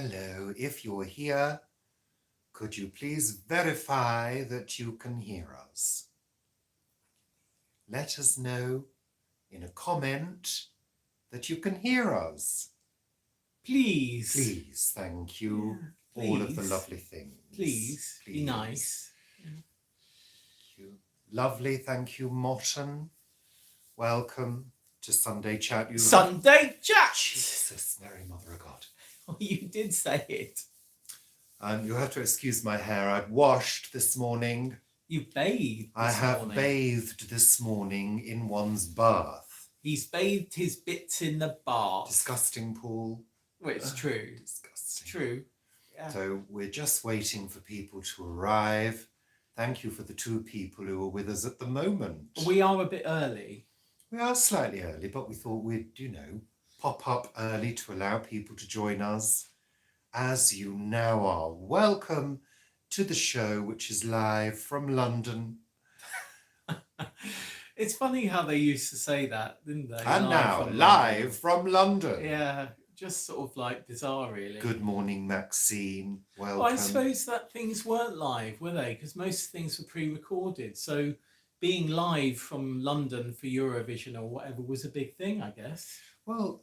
Hello, if you're here, could you please verify that you can hear us? Let us know in a comment that you can hear us. Please. Please, thank you. Yeah, all of the please. lovely things. Please, be nice. Thank you. Lovely, thank you, Morton. Welcome to Sunday Chat. Sunday Chat! Jesus, Mary Mother of God. Oh, you did say it. You have to excuse my hair. I've washed this morning. You bathed I this have morning. bathed this morning in one's bath. He's bathed his bits in the bath. Disgusting, Paul. Well, it's true. Disgusting. It's true. Yeah. So we're just waiting for people to arrive. Thank you for the 2 people who are with us at the moment. We are a bit early. We are slightly early, but we thought we'd, pop up early to allow people to join us, as you now are. Welcome to the show, which is live from London. It's funny how they used to say that, didn't they? And live from London. Yeah, just sort of like bizarre, really. Good morning, Maxine. Welcome. Well, I suppose that things weren't live, were they? Because most things were pre-recorded. So being live from London for Eurovision or whatever was a big thing, I guess. Well,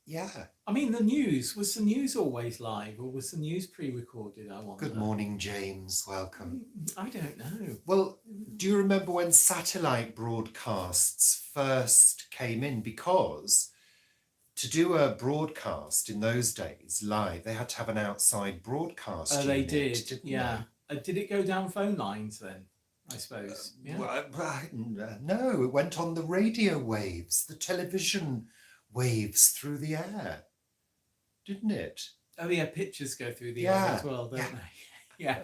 yeah. I mean, was the news always live, or was the news pre-recorded? I wonder. Good morning, James. Welcome. I don't know. Well, do you remember when satellite broadcasts first came in? Because to do a broadcast in those days live, they had to have an outside broadcast unit. They did, yeah. Did it go down phone lines then, I suppose? Yeah. No, it went on the radio waves, the television waves through the air, didn't it? Oh yeah, pictures go through the air as well, don't they? Yeah.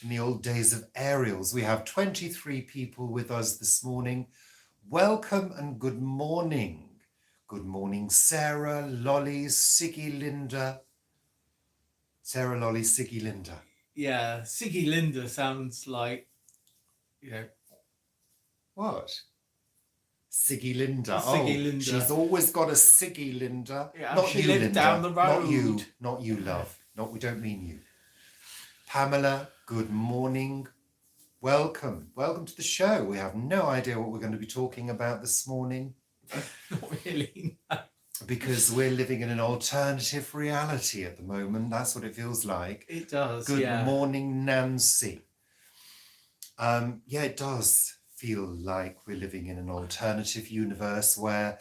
In the old days of aerials. We have 23 people with us this morning. Welcome and good morning. Good morning, Sarah, Lolly, Siggy, Linda. Sarah, Lolly, Siggy, Linda. Yeah, Siggy Linda sounds like, What? Siggy Linda. Siggy Linda. She's always got a Siggy Linda. Yeah, not she you, lived Linda. down the road. Not you, love. We don't mean you. Pamela, good morning. Welcome to the show. We have no idea what we're going to be talking about this morning. Not really, no. Because we're living in an alternative reality at the moment. That's what it feels like. It does, Good morning, Nancy. It does feel like we're living in an alternative universe where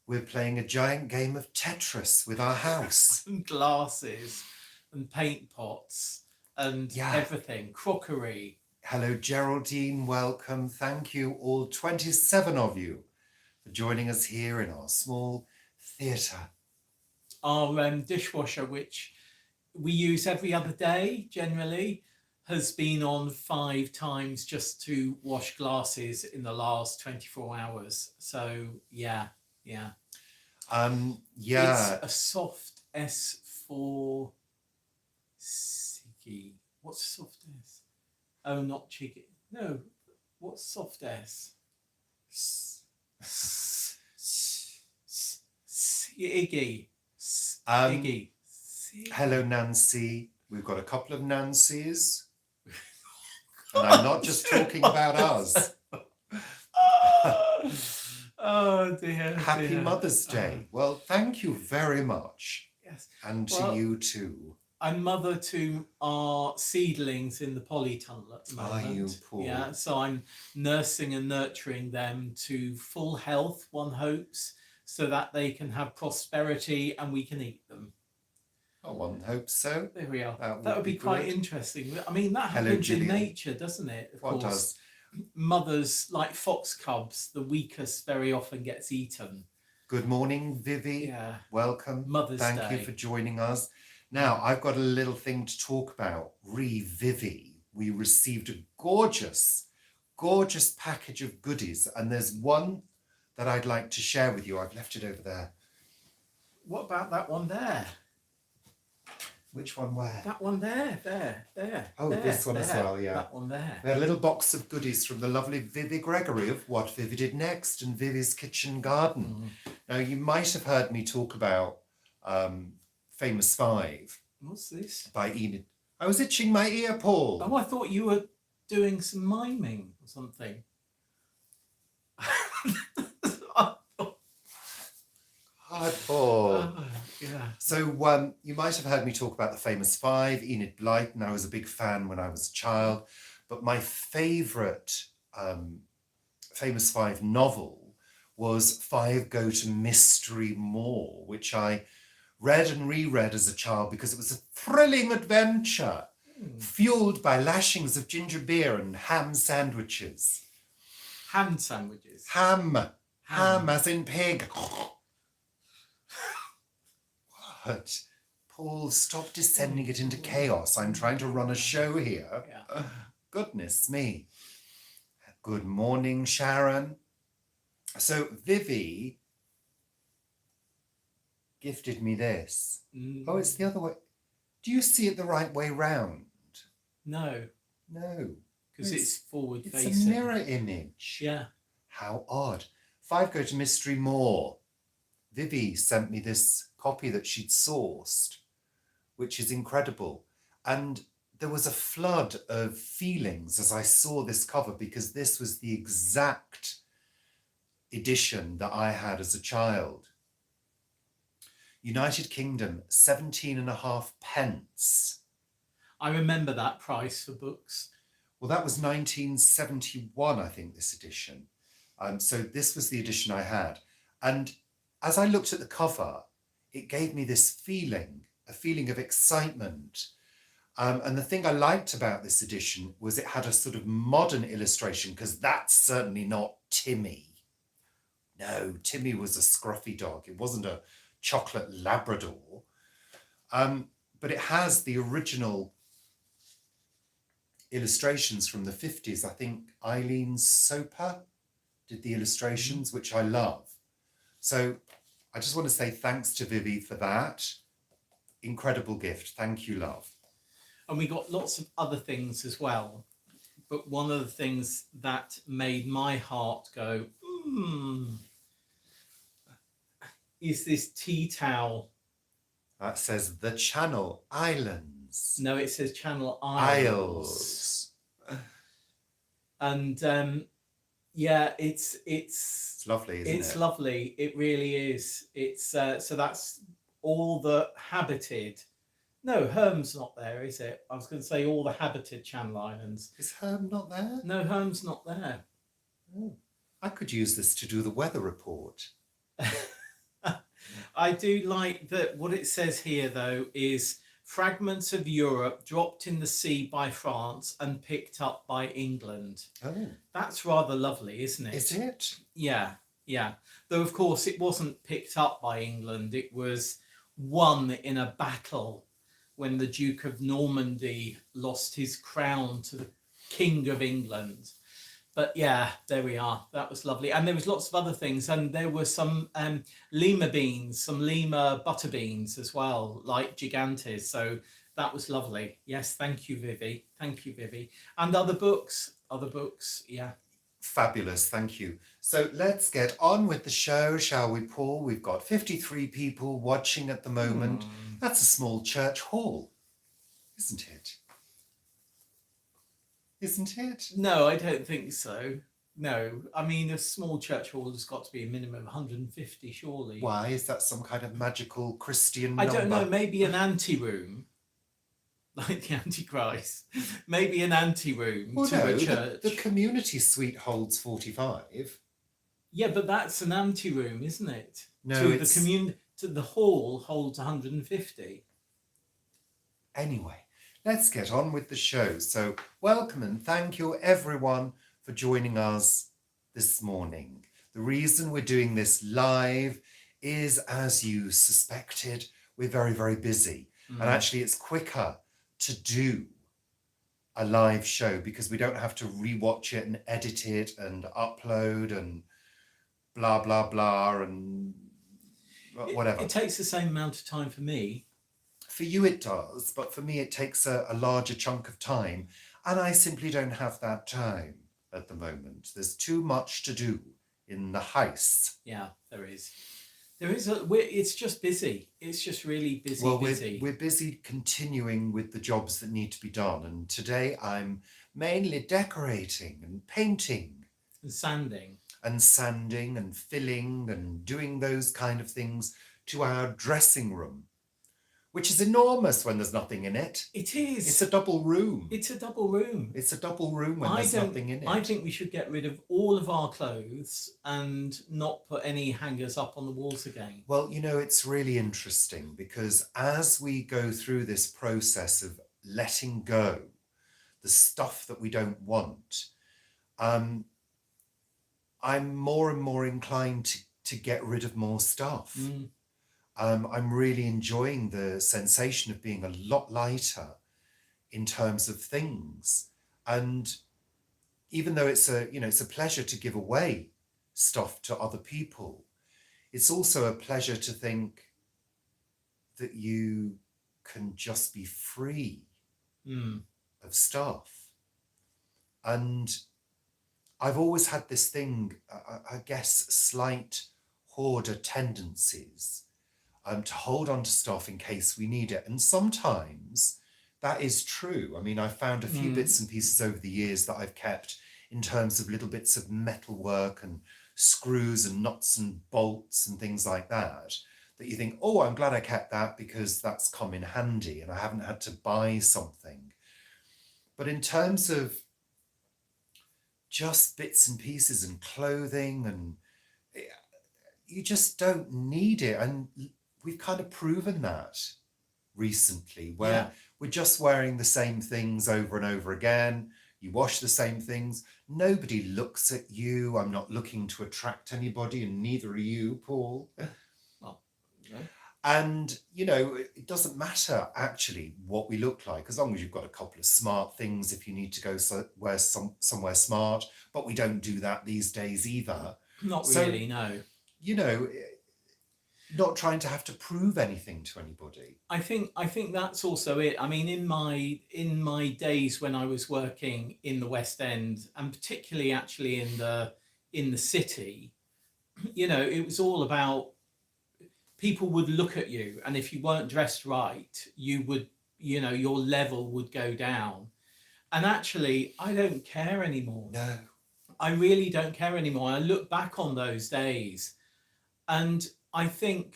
we're playing a giant game of Tetris with our house. And glasses and paint pots and everything, crockery. Hello, Geraldine, welcome. Thank you, all 27 of you, for joining us here in our small theatre. Our dishwasher, which we use every other day generally, has been on 5 times just to wash glasses in the last 24 hours. So, yeah. It's a soft S4 Siggy. What's soft S? Oh, not Chiggy. No, what's soft S? Iggy. Iggy. Hello, Nancy. We've got a couple of Nancys. And I'm not just talking about us. Oh, dear. Happy Mother's Day. Well, thank you very much. Yes. And to you too. I'm mother to our seedlings in the polytunnel at the moment. Are you, Paul? Yeah, so I'm nursing and nurturing them to full health, one hopes, so that they can have prosperity and we can eat them. Oh, one hopes so. There we are. That would be quite interesting. I mean, that happens in nature, doesn't it? Of course. Does? Mothers, like fox cubs, the weakest very often gets eaten. Good morning, Vivi. Yeah. Welcome. Mother's Day. Thank you for joining us. Now, I've got a little thing to talk about. Vivi. We received a gorgeous package of goodies, and there's one that I'd like to share with you. I've left it over there. What about that one there? Which one where? That one there. Oh, there, this one there, as well, yeah. That one there. We had a little box of goodies from the lovely Vivi Gregory of What Vivi Did Next and Vivi's Kitchen Garden. Now, you might have heard me talk about Famous Five What's this? by Enid. I was itching my ear, Paul. Oh, I thought you were doing some miming or something. Hi, Paul. Yeah. So you might have heard me talk about the Famous Five, Enid Blyton. I was a big fan when I was a child, but my favourite Famous Five novel was Five Go to Mystery Moor, which I read and reread as a child because it was a thrilling adventure, fueled by lashings of ginger beer and ham sandwiches. Ham sandwiches. Ham as in pig. What? Paul, stop descending it into chaos. I'm trying to run a show here. Yeah. Goodness me. Good morning, Sharon. So Vivi gifted me this. Oh, it's the other way. Do you see it the right way round? No, No. because it's forward It's facing. a mirror image. Yeah. How odd. Five Go to Mystery Moor. Vivi sent me this copy that she'd sourced, which is incredible. And there was a flood of feelings as I saw this cover because this was the exact edition that I had as a child. United Kingdom, 17.5 pence. I remember that price for books. Well, that was 1971, I think, this edition. So this was the edition I had. And as I looked at the cover, it gave me this feeling, a feeling of excitement. And the thing I liked about this edition was it had a sort of modern illustration, because that's certainly not Timmy. No, Timmy was a scruffy dog. It wasn't a chocolate Labrador. But it has the original illustrations from the 50s. I think Eileen Soper did the illustrations, which I love. So I just want to say thanks to Vivi for that. Incredible gift. Thank you, love. And we got lots of other things as well. But one of the things that made my heart go, is this tea towel. That says the Channel Islands. No, it says Channel Isles. And yeah, it's lovely, isn't it? It's lovely. It really is. It's so that's all the habited. No, Herm's not there, is it? I was going to say all the habited Channel Islands. Is Herm not there? No, Herm's not there. Oh, I could use this to do the weather report. I do like that. What it says here, though, is fragments of Europe dropped in the sea by France and picked up by England. Oh. That's rather lovely, isn't it? Is it? Yeah, yeah. Though, of course, it wasn't picked up by England. It was won in a battle when the Duke of Normandy lost his crown to the King of England. But yeah, there we are. That was lovely. And there was lots of other things. And there were some lima beans, some lima butter beans as well, like gigantes. So that was lovely. Yes, thank you, Vivi. Thank you, Vivi. And other books, yeah. Fabulous, thank you. So let's get on with the show, shall we, Paul? We've got 53 people watching at the moment. That's a small church hall, isn't it? Isn't it? No, I don't think so. No, I mean, a small church hall has got to be a minimum of 150, surely. Why? Is that some kind of magical Christian I number? don't know, maybe an anteroom, like the Antichrist. Maybe an anteroom to a church. The community suite holds 45. Yeah, but that's an anteroom, isn't it? No, the hall holds 150. Anyway, let's get on with the show. So welcome and thank you everyone for joining us this morning. The reason we're doing this live is, as you suspected, we're very, very busy. And actually it's quicker to do a live show because we don't have to rewatch it and edit it and upload and blah, blah, blah and whatever. It takes the same amount of time for me. For you it does, but for me it takes a larger chunk of time, and I simply don't have that time at the moment. There's too much to do in the house. Yeah, there is. It's just busy. It's just really busy, Well, busy. we're busy continuing with the jobs that need to be done, and today I'm mainly decorating and painting And sanding. and sanding and filling and doing those kind of things to our dressing room, which is enormous when there's nothing in it. It It's a is. double room. It's a double room. It's a double room when I there's don't. nothing in it. I think we should get rid of all of our clothes and not put any hangers up on the walls again. Well, it's really interesting because as we go through this process of letting go the stuff that we don't want, I'm more and more inclined to get rid of more stuff. I'm really enjoying the sensation of being a lot lighter in terms of things. And even though it's a pleasure to give away stuff to other people, it's also a pleasure to think that you can just be free of stuff. And I've always had this thing, I guess, slight hoarder tendencies to hold on to stuff in case we need it. And sometimes that is true. I mean, I've found a few bits and pieces over the years that I've kept in terms of little bits of metalwork and screws and nuts and bolts and things like that, that you think, oh, I'm glad I kept that because that's come in handy and I haven't had to buy something. But in terms of just bits and pieces and clothing, and you just don't need it. And we've kind of proven that recently, where we're just wearing the same things over and over again. You wash the same things. Nobody looks at you. I'm not looking to attract anybody, and neither are you, Paul. Well, no. And, it doesn't matter actually what we look like, as long as you've got a couple of smart things if you need to go somewhere smart. But we don't do that these days either. Not really, no. Not trying to have to prove anything to anybody. I think that's also it. I mean, in my days when I was working in the West End, and particularly actually in the city, it was all about, people would look at you, and if you weren't dressed right, you would, your level would go down. And actually, I don't care anymore. No. I really don't care anymore. I look back on those days, and I think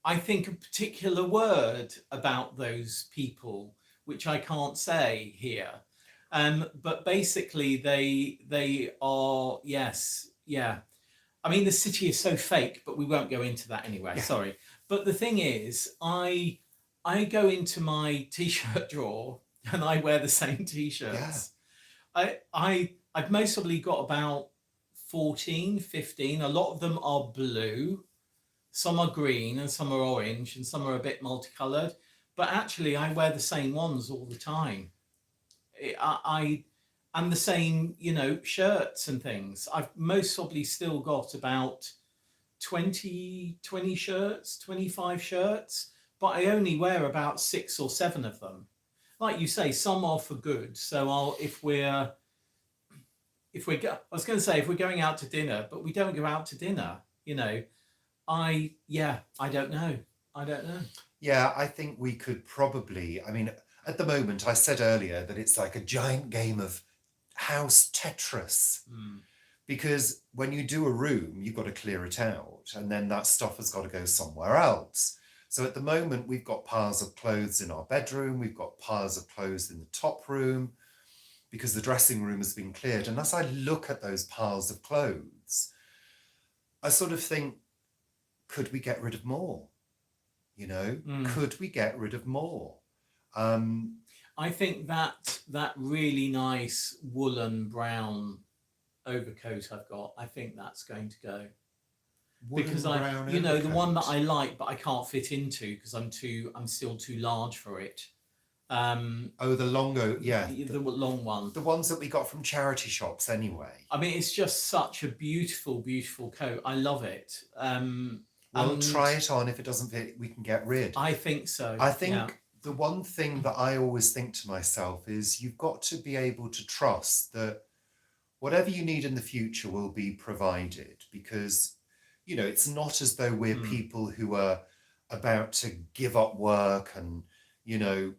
a particular word about those people, which I can't say here, but basically they are, yes, yeah. I mean, the city is so fake, but we won't go into that anyway. Yeah. Sorry, but the thing is, I go into my t-shirt drawer and I wear the same t-shirts. Yeah. I've mostly got about 14, 15. A lot of them are blue. Some are green and some are orange and some are a bit multicolored. But actually, I wear the same ones all the time. And the same, shirts and things. I've most probably still got about 20 shirts, 25 shirts, but I only wear about 6 or 7 of them. Like you say, some are for good. So if we're going out to dinner, but we don't go out to dinner, I don't know. Yeah, I think we could probably, I mean, at the moment, I said earlier that it's like a giant game of house Tetris. Because when you do a room, you've got to clear it out, and then that stuff has got to go somewhere else. So at the moment, we've got piles of clothes in our bedroom, we've got piles of clothes in the top room, because the dressing room has been cleared. And as I look at those piles of clothes, I sort of think, could we get rid of more? Could we get rid of more? I think that really nice woolen brown overcoat I've got, I think that's going to go. Because the one that I like, but I can't fit into because I'm still too large for it. The longer, yeah. The long one. The ones that we got from charity shops anyway. I mean, it's just such a beautiful, beautiful coat. I love it. Well, try it on. If it doesn't fit, we can get rid. I think so. I think the one thing that I always think to myself is you've got to be able to trust that whatever you need in the future will be provided, because, You know, it's not as though we're Mm. people who are about to give up work and, you know,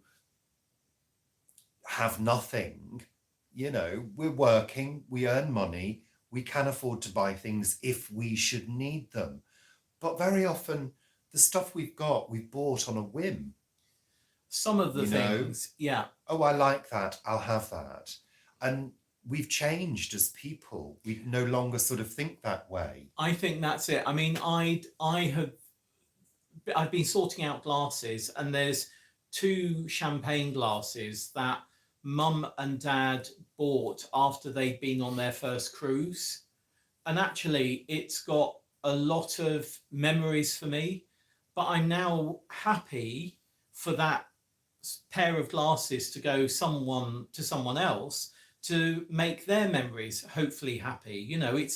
have nothing. You know, we're working, we earn money, we can afford to buy things if we should need them. But very often, the stuff we've got, we've bought on a whim. Some of the You know, things, yeah. oh, I like that, I'll have that. And we've changed as people. We no longer sort of think that way. I think that's it. I mean, I've been sorting out glasses, and there's two champagne glasses that Mum and Dad bought after they'd been on their first cruise, and actually, it's got a lot of memories for me. But I'm now happy for that pair of glasses to go to someone else to make their memories hopefully happy. You know,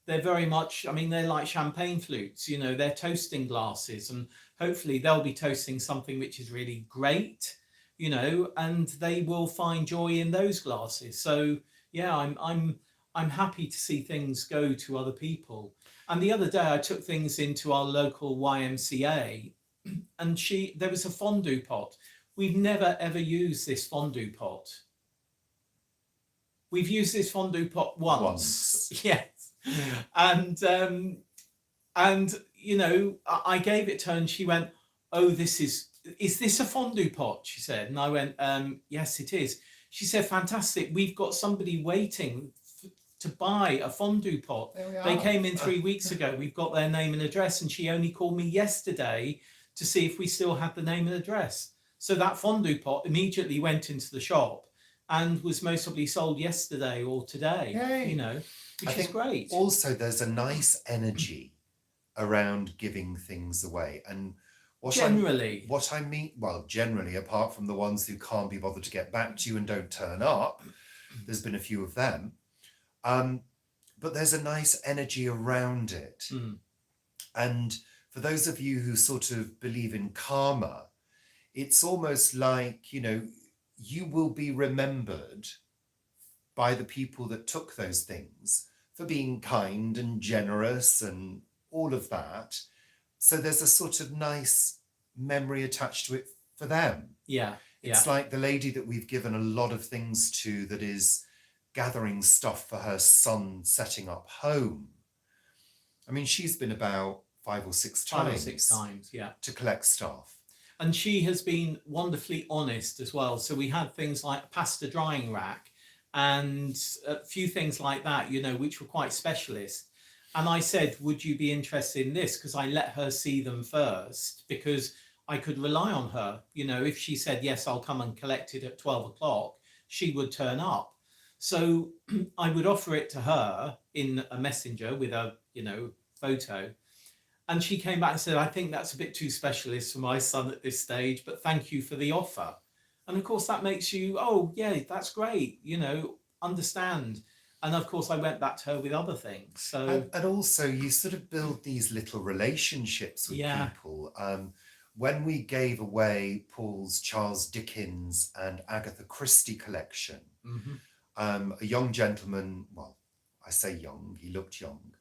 they're very much, I mean, they're like champagne flutes, you know, they're toasting glasses, and hopefully they'll be toasting something which is really great, you know, and they will find joy in those glasses. So yeah, I'm happy to see things go to other people. And the other day I took things into our local YMCA, and there was a fondue pot. We've never ever used this fondue pot. We've used this fondue pot once. Yes. And you know, I gave it to her, and she went, "Oh, is this a fondue pot?" She said, and I went, "Yes, it is." She said, "Fantastic! We've got somebody waiting to buy a fondue pot. They came in 3 weeks ago. We've got their name and address, and she only called me yesterday to see if we still had the name and address." So that fondue pot immediately went into the shop and was most probably sold yesterday or today. Yay. You know, which is great. Also, there's a nice energy around giving things away. And what I mean, well, generally, apart from the ones who can't be bothered to get back to you and don't turn up, there's been a few of them. But there's a nice energy around it. Mm. And for those of you who sort of believe in karma, it's almost like, you know, you will be remembered by the people that took those things for being kind and generous and all of that. So there's a sort of nice memory attached to it for them. Yeah. It's like the lady that we've given a lot of things to that is gathering stuff for her son setting up home. I mean, she's been about 5 or 6 times, yeah, to collect stuff. And she has been wonderfully honest as well. So we had things like a pasta drying rack and a few things like that, you know, which were quite specialist. And I said, would you be interested in this? Because I let her see them first, because I could rely on her. You know, if she said, yes, I'll come and collect it at 12 o'clock, she would turn up. So I would offer it to her in a messenger with a, you know, photo. And she came back and said, I think that's a bit too specialist for my son at this stage, but thank you for the offer. And of course, that makes you, oh, yeah, that's great, you know, understand. And of course, I went back to her with other things. So and also, you sort of build these little relationships with people. When we gave away Paul's Charles Dickens and Agatha Christie collection, a young gentleman, well, I say young, he looked young,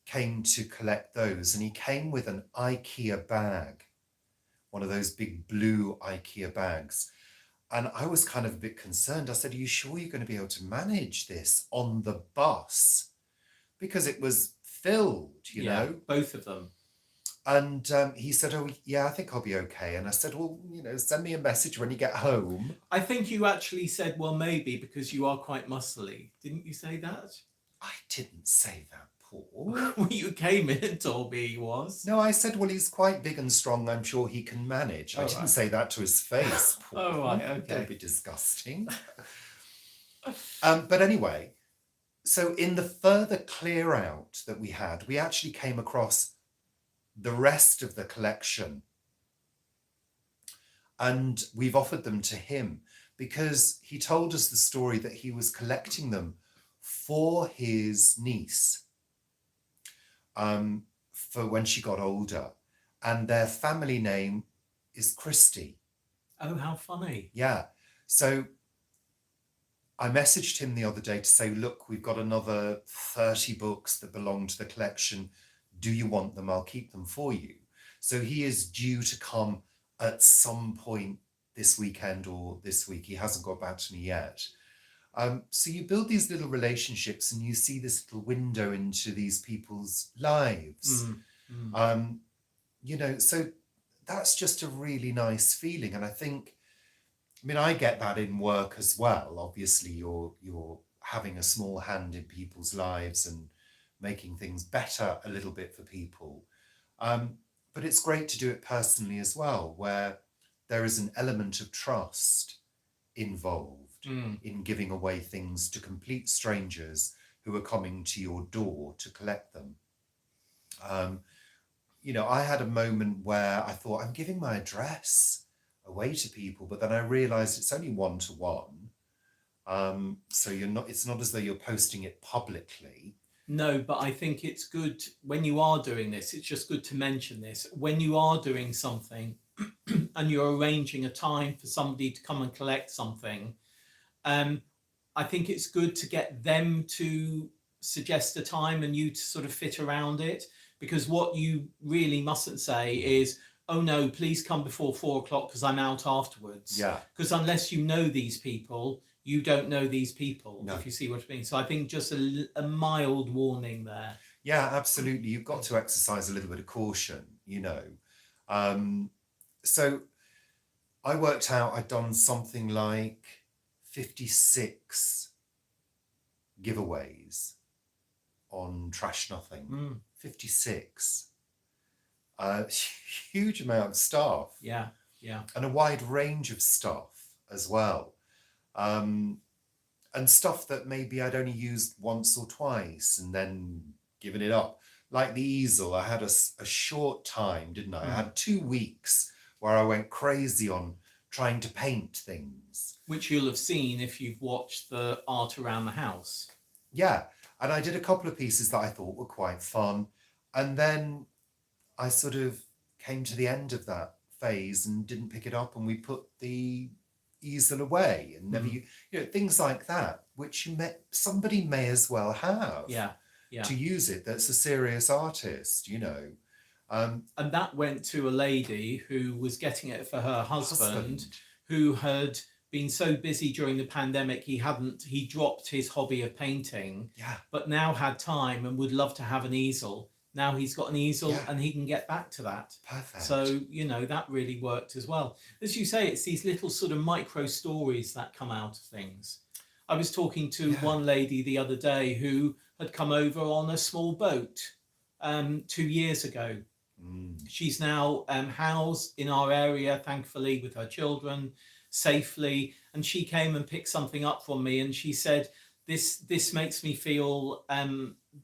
came to collect those, and he came with an IKEA bag, one of those big blue IKEA bags. And I was kind of a bit concerned. I said, are you sure you're going to be able to manage this on the bus? Because it was filled, you know. Both of them. And he said, oh, yeah, I think I'll be okay. And I said, well, you know, send me a message when you get home. I think you actually said, well, maybe, because you are quite muscly. Didn't you say that? I didn't say that, Paul. Well, you came in and told me he was. No, I said, well, he's quite big and strong. I'm sure he can manage. I didn't say that to his face, Paul. Oh, right, okay. Don't be disgusting. But anyway, so in the further clear out that we had, we actually came across the rest of the collection, and we've offered them to him because he told us the story that he was collecting them for his niece for when she got older, and their family name is Christie. Oh, how funny. Yeah. So I messaged him the other day to say, look, we've got another 30 books that belong to the collection. Do you want them? I'll keep them for you. So he is due to come at some point this weekend or this week. He hasn't got back to me yet. So you build these little relationships and you see this little window into these people's lives. You know, so that's just a really nice feeling. And I think, I mean, I get that in work as well. Obviously, you're having a small hand in people's lives and making things better a little bit for people. But it's great to do it personally as well, where there is an element of trust involved in giving away things to complete strangers who are coming to your door to collect them. You know, I had a moment where I thought, I'm giving my address away to people, but then I realized it's only one-to-one. So it's not as though you're posting it publicly. No, but I think it's good when you are doing this, it's just good to mention this. When you are doing something and you're arranging a time for somebody to come and collect something, I think it's good to get them to suggest a time and you to sort of fit around it. Because what you really mustn't say is, oh no, please come before 4 o'clock because I'm out afterwards. Yeah. Because unless you know these people, you don't know these people, No. if you see what I mean. So I think just a mild warning there. Yeah, absolutely. You've got to exercise a little bit of caution, you know. So I worked out I'd done something like 56 giveaways on Trash Nothing. 56. Huge amount of staff. Yeah. And a wide range of stuff as well. And stuff that maybe I'd only used once or twice and then given it up. Like the easel, I had a short time, didn't I? I had 2 weeks where I went crazy on trying to paint things. Which you'll have seen if you've watched the art around the house. Yeah. And I did a couple of pieces that I thought were quite fun. And then I sort of came to the end of that phase and didn't pick it up, and we put the easel away and never, you know, things like that, which somebody may as well have to use it. That's a serious artist, you know. And that went to a lady who was getting it for her husband. Who had been so busy during the pandemic, he dropped his hobby of painting, but now had time and would love to have an easel. Now he's got an easel and he can get back to that. Perfect. So, you know, that really worked as well. As you say, it's these little sort of micro stories that come out of things. I was talking to one lady the other day who had come over on a small boat 2 years ago. She's now housed in our area, thankfully, with her children safely. And she came and picked something up from me and she said, this makes me feel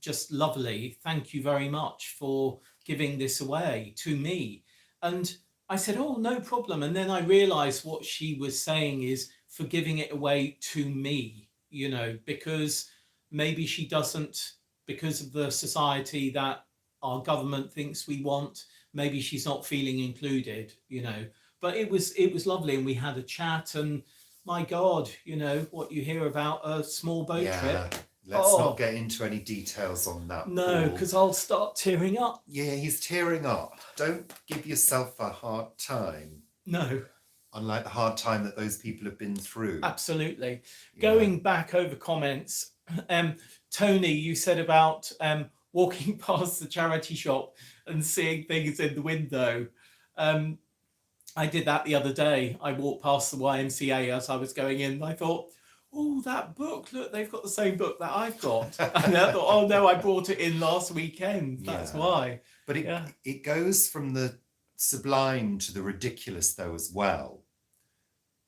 just lovely. Thank you very much for giving this away to me. And I said, oh, no problem. And then I realized what she was saying is for giving it away to me, you know, because maybe she doesn't, because of the society that our government thinks we want, maybe she's not feeling included, you know. But it was lovely, and we had a chat, and my God, you know, what you hear about a small boat trip. Let's not get into any details on that. No, because I'll start tearing up. Yeah, he's tearing up. Don't give yourself a hard time. No. Unlike the hard time that those people have been through. Absolutely. Going back over comments, Tony, you said about walking past the charity shop and seeing things in the window. I did that the other day. I walked past the YMCA as I was going in. And I thought, oh, that book, look, they've got the same book that I've got. And I thought, oh no, I brought it in last weekend. That's why. But it goes from the sublime to the ridiculous though as well.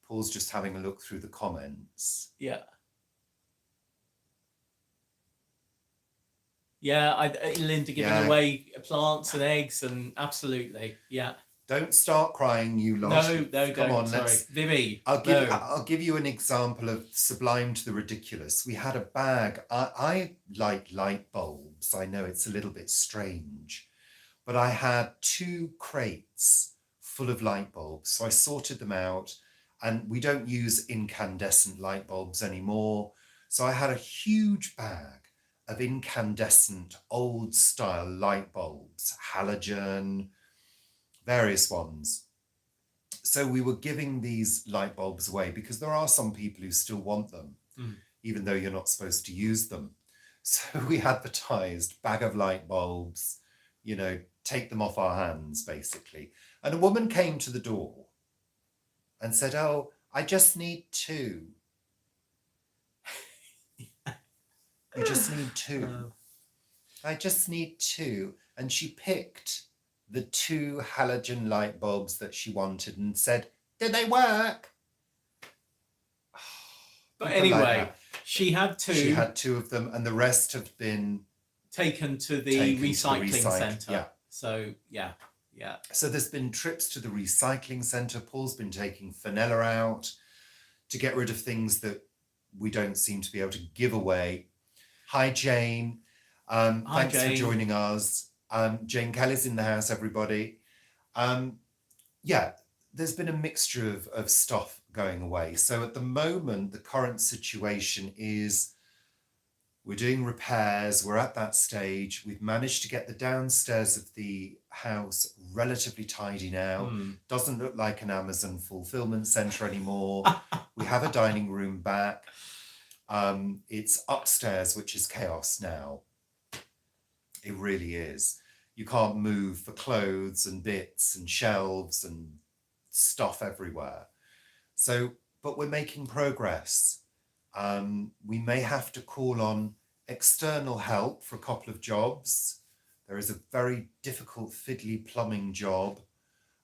Paul's just having a look through the comments. Yeah, Linda giving away plants and eggs, and absolutely, Don't start crying, you lot. No, Come don't. on, Sorry, Vivi. I'll give you an example of sublime to the ridiculous. We had a bag. I like light bulbs. I know it's a little bit strange, but I had 2 crates full of light bulbs. So I sorted them out, and we don't use incandescent light bulbs anymore. So I had a huge bag, of incandescent old style light bulbs, halogen, various ones. So we were giving these light bulbs away because there are some people who still want them, even though you're not supposed to use them. So we advertised bag of light bulbs, you know, take them off our hands, basically. And a woman came to the door and said, "Oh, I just need two." You just need two. I just need two. And she picked the two halogen light bulbs that she wanted and said, "Did they work?" But People anyway, like that. she had two. She had two of them, and the rest have been taken to the taken to the recycling centre. Yeah. So, yeah. So there's been trips to the recycling centre. Paul's been taking Fenella out to get rid of things that we don't seem to be able to give away. Hi, Jane. Thanks Jane. for joining us. Jane Kelly's in the house, everybody. Yeah, there's been a mixture of stuff going away. So at the moment, the current situation is we're doing repairs. We're at that stage. We've managed to get the downstairs of the house relatively tidy now. Doesn't look like an Amazon fulfillment center anymore. We have a dining room back. It's upstairs, which is chaos now. It really is. You can't move for clothes and bits and shelves and stuff everywhere. So, but we're making progress. We may have to call on external help for a couple of jobs. There is a very difficult fiddly plumbing job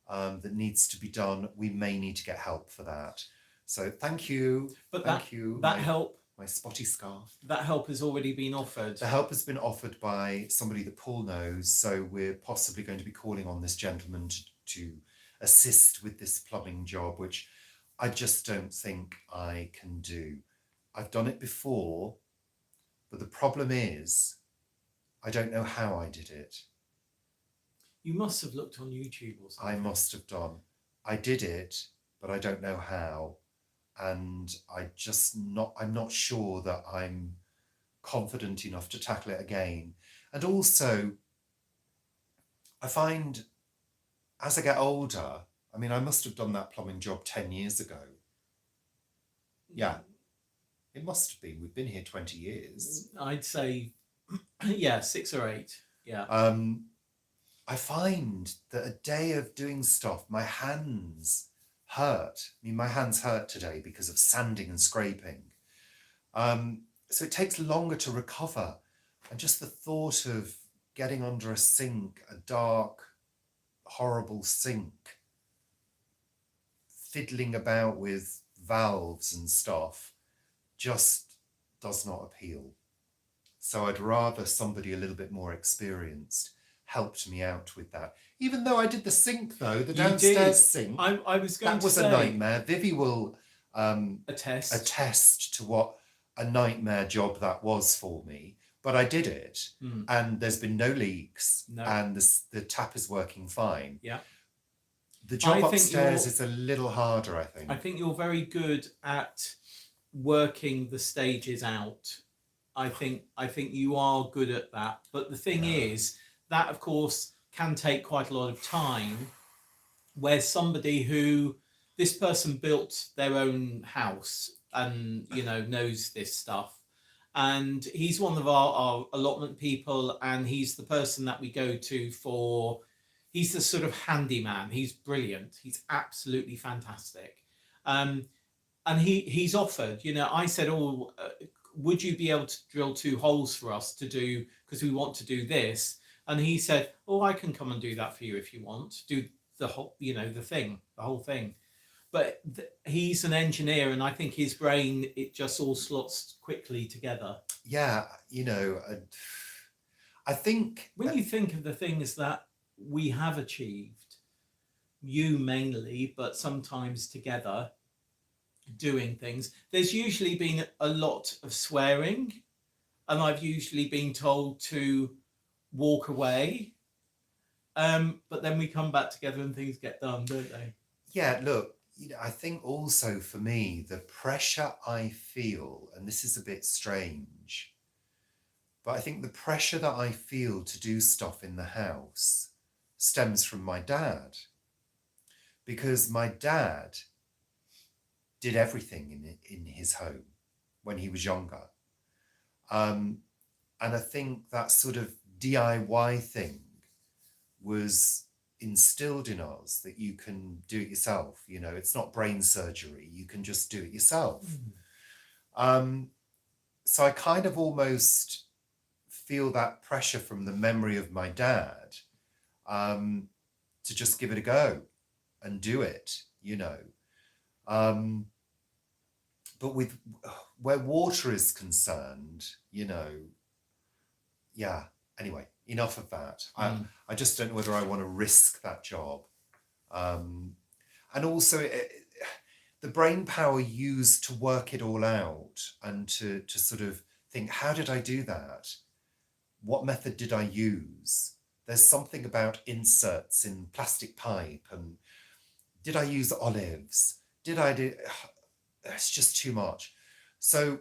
that needs to be done. We may need to get help for that. So thank you. But thank you. That help. My spotty scarf. That help has already been offered. The help has been offered by somebody that Paul knows. So we're possibly going to be calling on this gentleman to assist with this plumbing job, which I just don't think I can do. I've done it before, but the problem is I don't know how I did it. You must have looked on YouTube or something. I must have done. I did it, but I don't know how. And I'm not sure that I'm confident enough to tackle it again. And also, I find as I get older, I mean, I must have done that plumbing job 10 years ago. Yeah, it must have been. We've been here 20 years. I'd say, 6 or 8. Yeah. I find that a day of doing stuff, my hands hurt. I mean, my hands hurt today because of sanding and scraping. So it takes longer to recover. And just the thought of getting under a sink, a dark, horrible sink, fiddling about with valves and stuff, just does not appeal. So I'd rather somebody a little bit more experienced helped me out with that. Even though I did the sink, though, the downstairs sink. I was going that to was say, a nightmare. Vivi will attest to what a nightmare job that was for me. But I did it, and there's been no leaks, and the tap is working fine. Yeah. The job upstairs is a little harder, I think. I think you're very good at working the stages out. I think you are good at that. But the thing is, that of course can take quite a lot of time, where this person built their own house and, knows this stuff. And he's one of our allotment people, and he's the person that we go to he's the sort of handyman. He's brilliant. He's absolutely fantastic. And he's offered, I said, would you be able to drill 2 holes for us to do, because we want to do this? And he said, I can come and do that for you if you want. Do the whole, the whole thing. But he's an engineer, and I think his brain, it just all slots quickly together. Yeah, I think... When you think of the things that we have achieved, you mainly, but sometimes together, doing things, there's usually been a lot of swearing, and I've usually been told to walk away. But then we come back together and things get done, don't they? Yeah, look, I think also for me, the pressure I feel, and this is a bit strange, But I think the pressure that I feel to do stuff in the house stems from my dad. Because my dad did everything in his home when he was younger. And I think that sort of DIY thing was instilled in us, that you can do it yourself. You know, it's not brain surgery. You can just do it yourself. So I kind of almost feel that pressure from the memory of my dad to just give it a go and do it, you know. But with where water is concerned, you know, yeah, anyway, enough of that. I just don't know whether I want to risk that job. And also the brain power used to work it all out and to sort of think, how did I do that? What method did I use? There's something about inserts in plastic pipe, and did I use olives? Did I do... It's just too much. So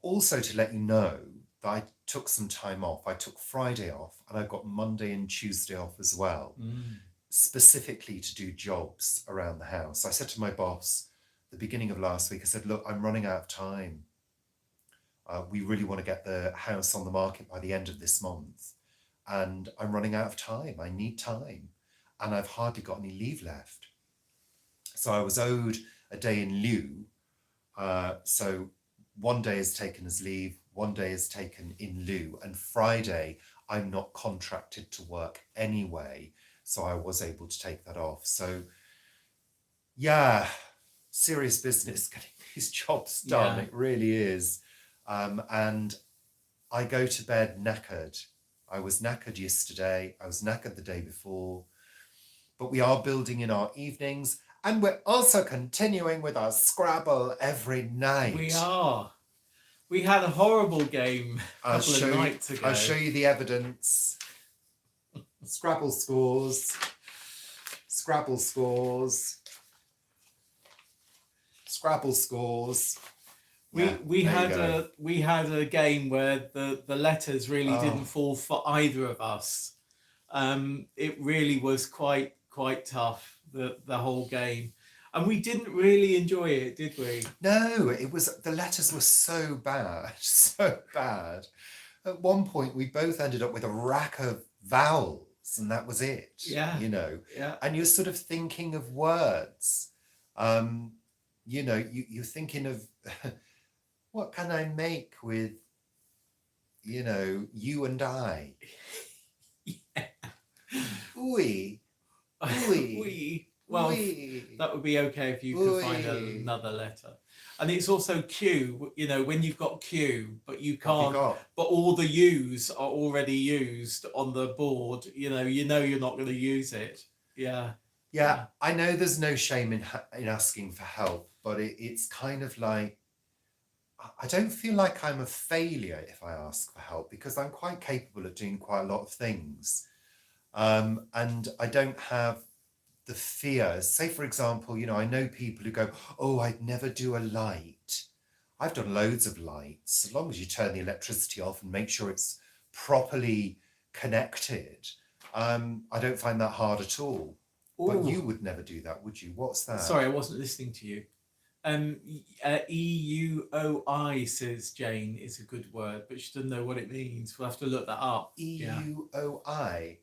also to let you know that I took some time off. I took Friday off, and I've got Monday and Tuesday off as well, specifically to do jobs around the house. I said to my boss at the beginning of last week, I said, look, I'm running out of time. We really want to get the house on the market by the end of this month. And I'm running out of time. I need time. And I've hardly got any leave left. So I was owed a day in lieu. So one day is taken as leave, one day is taken in lieu. And Friday, I'm not contracted to work anyway. So I was able to take that off. So yeah, serious business getting these jobs done. Yeah. It really is. And I go to bed knackered. I was knackered yesterday. I was knackered the day before. But we are building in our evenings. And we're also continuing with our Scrabble every night. We are. We had a horrible game a couple of nights ago. I'll show you the evidence. Scrabble scores. Scrabble scores. Scrabble scores. We had a game where the letters really didn't fall for either of us. It really was quite tough, the whole game, and we didn't really enjoy it, did we? No, it was, the letters were so bad, so bad. At one point, we both ended up with a rack of vowels, and that was it. Yeah, you know. Yeah. And you're sort of thinking of words. You know, you're thinking of what can I make with, you know, you and I. Yeah. Ooey. Ooey. Well, Ooey. that would be okay if you could find another letter. And it's also Q, you know, when you've got Q, but you can't, but all the U's are already used on the board, you know you're not going to use it. Yeah. I know there's no shame in asking for help, but it's kind of like, I don't feel like I'm a failure if I ask for help, because I'm quite capable of doing quite a lot of things. And I don't have the fear. Say, for example, you know, I know people who go, oh, I'd never do a light. I've done loads of lights. As long as you turn the electricity off and make sure it's properly connected, I don't find that hard at all. Ooh. But you would never do that, would you? What's that? Sorry, I wasn't listening to you. EUOI, says Jane, is a good word, but she doesn't know what it means. We'll have to look that up. EUOI.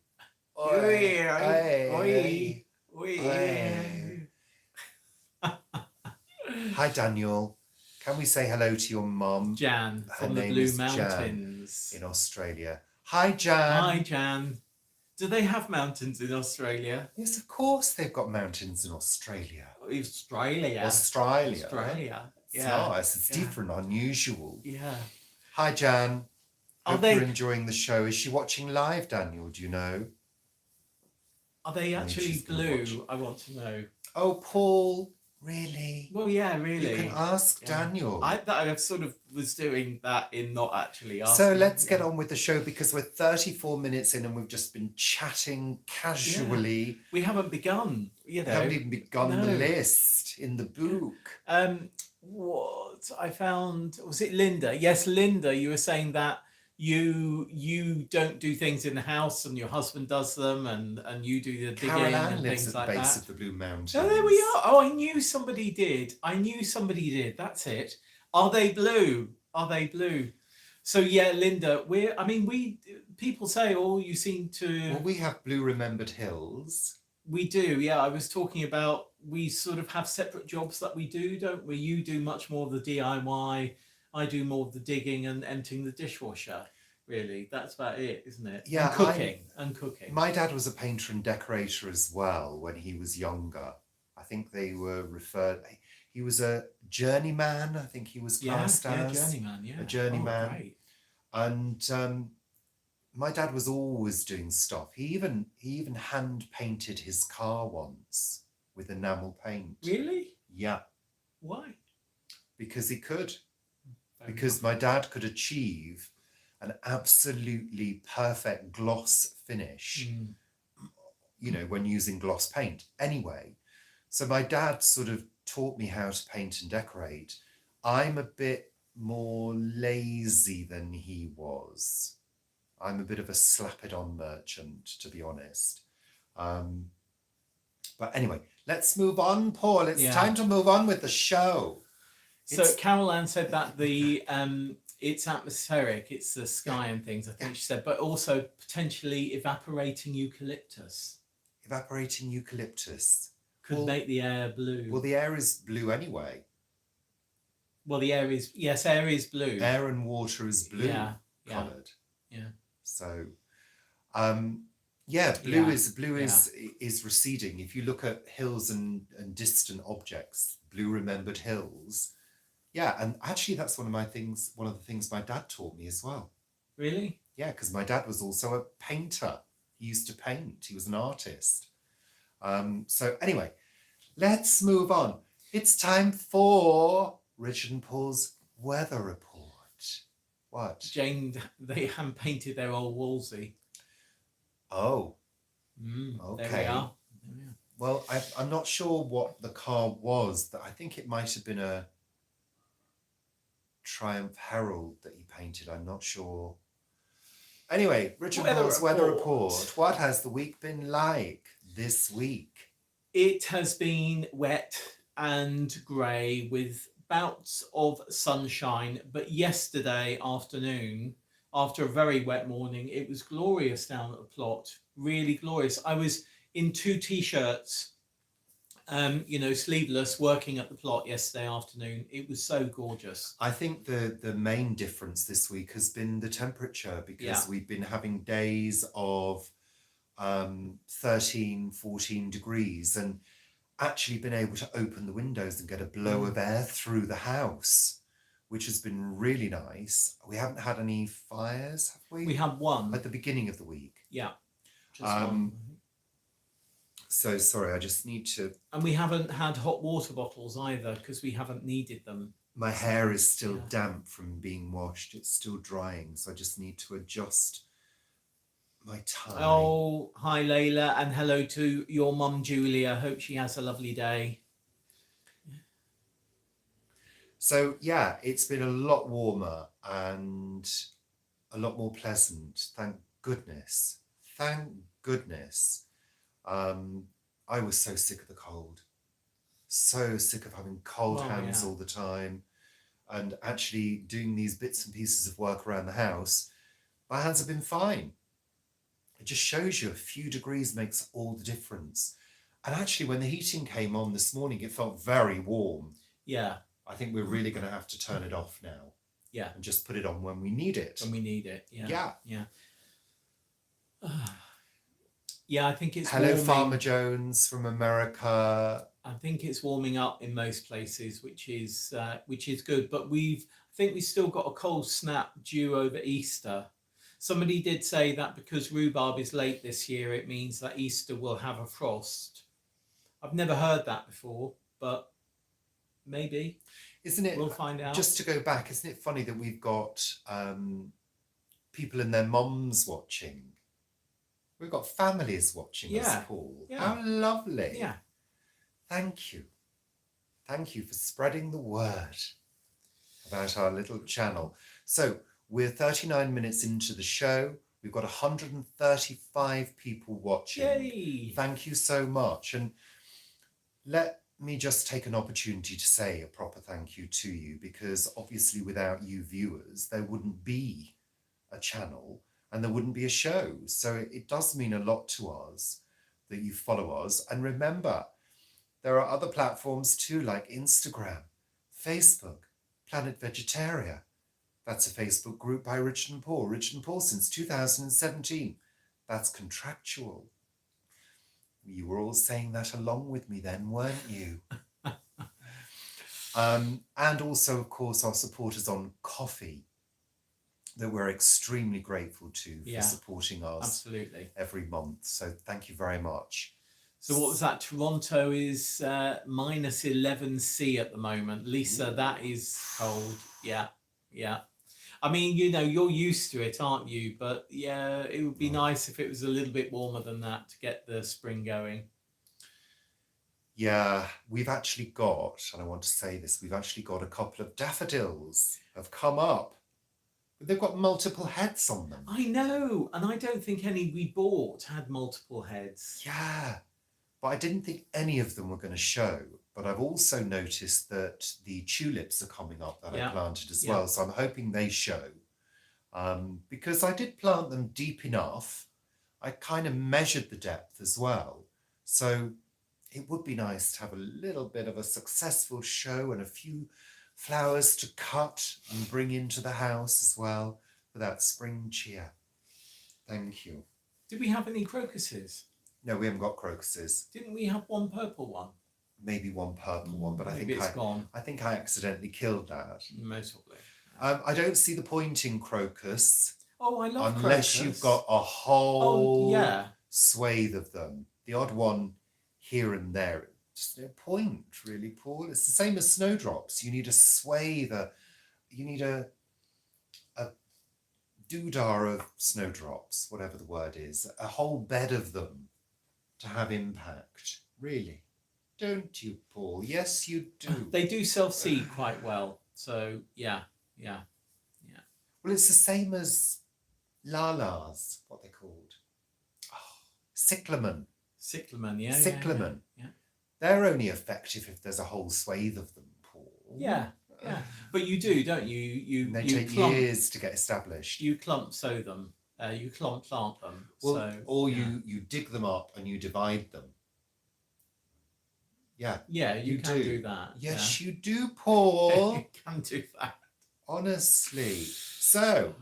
Hi, Daniel. Can we say hello to your mum? Jan, from the Blue Mountains in Australia. Hi, Jan. Hi, Jan. Do they have mountains in Australia? Yes, of course they've got mountains in Australia. Australia. It's nice. It's different, unusual. Yeah. Hi, Jan. Hope you're enjoying the show. Is she watching live, Daniel? Do you know? Are they actually blue? I want to know. Oh, Paul. Really? Well, yeah, really. You can ask Daniel. I sort of was doing that in not actually asking. So let's get on with the show, because we're 34 minutes in and we've just been chatting casually. Yeah. We haven't begun, you know. We haven't even begun the list in the book. what I found, was it Linda? Yes, Linda, you were saying that you don't do things in the house and your husband does them, and you do the digging Carol Ann and lives things at the like base that. of the Blue Mountains. Oh, there we are. Oh, I knew somebody did. I knew somebody did. That's it. Are they blue? Are they blue? So yeah, Linda, we people say, oh, you seem to. Well, we have Blue Remembered Hills. We do, yeah. I was talking about, we sort of have separate jobs that we do, don't we? You do much more of the DIY. I do more of the digging and emptying the dishwasher. Really, that's about it, isn't it? Yeah, and cooking. My dad was a painter and decorator as well when he was younger. I think they were referred. He was a journeyman. I think he was classed as journeyman. Yeah, a journeyman. Oh, great. And my dad was always doing stuff. He even hand painted his car once with enamel paint. Really? Yeah. Why? Because he could. Fair Because enough. my dad could achieve an absolutely perfect gloss finish, when using gloss paint. Anyway, so my dad sort of taught me how to paint and decorate. I'm a bit more lazy than he was. I'm a bit of a slap-it-on merchant, to be honest. But anyway, let's move on, Paul. It's time to move on with the show. So Carol Ann said that it's atmospheric, it's the sky and things, I think she said, but also potentially evaporating eucalyptus. Evaporating eucalyptus. Could make the air blue. Well, the air is blue anyway. Well, the air is blue. Air and water is blue coloured. Yeah. So, blue is receding. If you look at hills and distant objects, blue remembered hills. Yeah, and actually that's one of the things my dad taught me as well. Really? Yeah, because my dad was also a painter. He used to paint. He was an artist. So anyway, let's move on. It's time for Richard and Paul's weather report. What? Jane, they hand painted their old Wolsey. Oh. Okay. There we are. Well, I'm not sure what the car was. I think it might have been a Triumph Herald that he painted. I'm not sure. Anyway, Richard Paul's weather report. What has the week been like this week? It has been wet and grey with bouts of sunshine, but yesterday afternoon, after a very wet morning, it was glorious down at the plot. Really glorious. I was in 2 t-shirts, sleeveless, working at the plot yesterday afternoon. It was so gorgeous. I think the main difference this week has been the temperature, because we've been having days of 13, 14 degrees, and actually been able to open the windows and get a blow of air through the house, which has been really nice. We haven't had any fires, have we? We had one. At the beginning of the week. Yeah. Just one. So sorry, I just need to... And we haven't had hot water bottles either, because we haven't needed them. My hair is still damp from being washed. It's still drying, so I just need to adjust my tie. Oh, hi Layla, and hello to your mum Julia. Hope she has a lovely day. So yeah, it's been a lot warmer and a lot more pleasant. Thank goodness. Thank goodness. I was so sick of the cold. So sick of having cold hands all the time, and actually doing these bits and pieces of work around the house. My hands have been fine. It just shows you a few degrees makes all the difference. And actually, when the heating came on this morning, it felt very warm. Yeah. I think we're really going to have to turn it off now. Yeah. And just put it on when we need it. When we need it. Yeah. Yeah. Yeah. Yeah, I think it's Hello, warming. Farmer Jones from America. I think it's warming up in most places, which is good. But I think we've still got a cold snap due over Easter. Somebody did say that because rhubarb is late this year, it means that Easter will have a frost. I've never heard that before, but maybe. Isn't it? We'll find out. Just to go back, isn't it funny that we've got people and their mums watching? We've got families watching us, Paul. Yeah. How lovely. Yeah. Thank you. Thank you for spreading the word. about our little channel. So we're 39 minutes into the show. We've got 135 people watching. Yay! Thank you so much. And let me just take an opportunity to say a proper thank you to you, because obviously without you viewers, there wouldn't be a channel and there wouldn't be a show. So it does mean a lot to us that you follow us. And remember, there are other platforms too, like Instagram, Facebook, Planet Vegetaria. That's a Facebook group by Richard and Paul. Richard and Paul since 2017. That's contractual. You were all saying that along with me then, weren't you? And also, of course, our supporters on Coffee, that we're extremely grateful to for supporting us absolutely every month. So thank you very much. So what was that? Toronto is minus 11C at the moment. Lisa, that is cold. Yeah. I mean, you know, you're used to it, aren't you? But yeah, it would be nice if it was a little bit warmer than that to get the spring going. Yeah, we've actually got, and I want to say this, we've actually got a couple of daffodils have come up. They've got multiple heads on them. I know, and I don't think any we bought had multiple heads. Yeah, but I didn't think any of them were going to show. But I've also noticed that the tulips are coming up that I planted as well. So I'm hoping they show. Because I did plant them deep enough. I kind of measured the depth as well. So it would be nice to have a little bit of a successful show and a few flowers to cut and bring into the house as well for that spring cheer. Thank you. Did we have any crocuses? No, we haven't got crocuses. Didn't we have one purple one? Maybe one purple one, but maybe it's gone. I think I accidentally killed that. Most probably. I don't see the point in crocus. Oh, I love crocus. Unless you've got a whole swathe of them. The odd one here and there. Just no point, really, Paul. It's the same as snowdrops. You need a swathe, you need a doodah of snowdrops, whatever the word is, a whole bed of them to have impact. Really. Don't you, Paul? Yes, you do. They do self-seed quite well. So, yeah. Well, it's the same as lalas, what they're called. Oh, cyclamen. Cyclamen, yeah. Cyclamen. Yeah. They're only effective if there's a whole swathe of them, Paul. Yeah. But you do, don't you? They take years to get established. You clump sow them. You clump plant them. Well, or you dig them up and you divide them. Yeah. Yeah, you can do that. Yes, you do, Paul. You can do that. Honestly. So.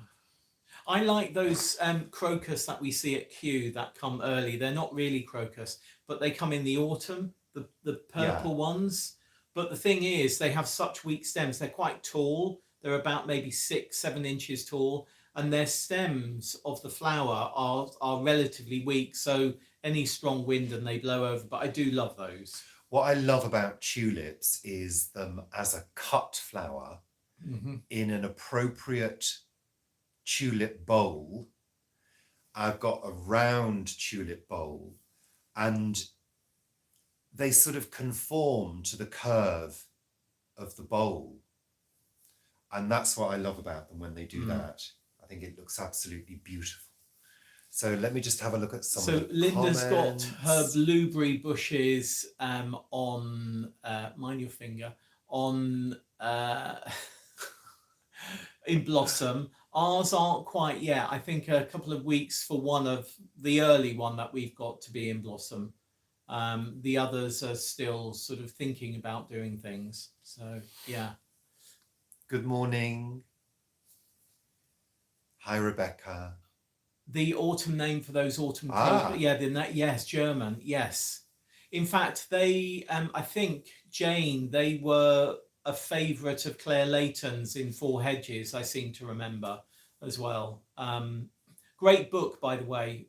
I like those crocus that we see at Kew that come early. They're not really crocus, but they come in the autumn, the purple ones. But the thing is, they have such weak stems. They're quite tall. They're about maybe 6-7 inches tall. And their stems of the flower are relatively weak. So any strong wind and they blow over. But I do love those. What I love about tulips is them as a cut flower in an appropriate tulip bowl. I've got a round tulip bowl and they sort of conform to the curve of the bowl. And that's what I love about them when they do that. I think it looks absolutely beautiful. So let me just have a look at some of the Linda's comments. got her blueberry bushes on, mind your finger, on in blossom. Ours aren't quite yet. I think a couple of weeks for one of the early one that we've got to be in blossom. The others are still sort of thinking about doing things. So, yeah. Good morning. Hi, Rebecca. The autumn name for those autumn clover. Yeah, yes, German. Yes. In fact, they, I think, Jane, they were a favourite of Claire Layton's in Four Hedges, I seem to remember as well. Great book, by the way,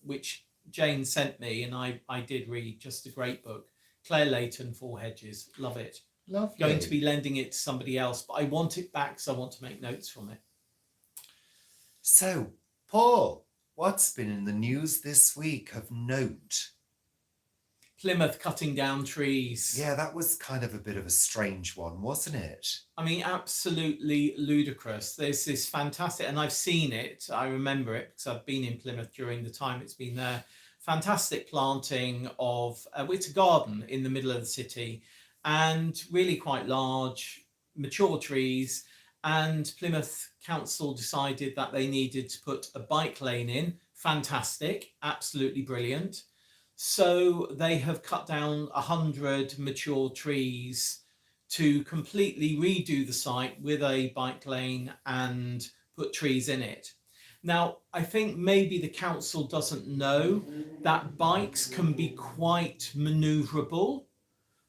which Jane sent me, and I did read. Just a great book. Claire Layton, Four Hedges. Love it. Lovely. Going to be lending it to somebody else, but I want it back, so I want to make notes from it. So, Paul, what's been in the news this week of note? Plymouth cutting down trees. Yeah, that was kind of a bit of a strange one, wasn't it? I mean, absolutely ludicrous. There's this fantastic, and I've seen it, I remember it because I've been in Plymouth during the time it's been there. Fantastic planting of, it's a garden in the middle of the city, and really quite large, mature trees. And Plymouth Council decided that they needed to put a bike lane in. Fantastic, absolutely brilliant. So they have cut down 100 mature trees to completely redo the site with a bike lane and put trees in it. Now, I think maybe the council doesn't know that bikes can be quite manoeuvrable.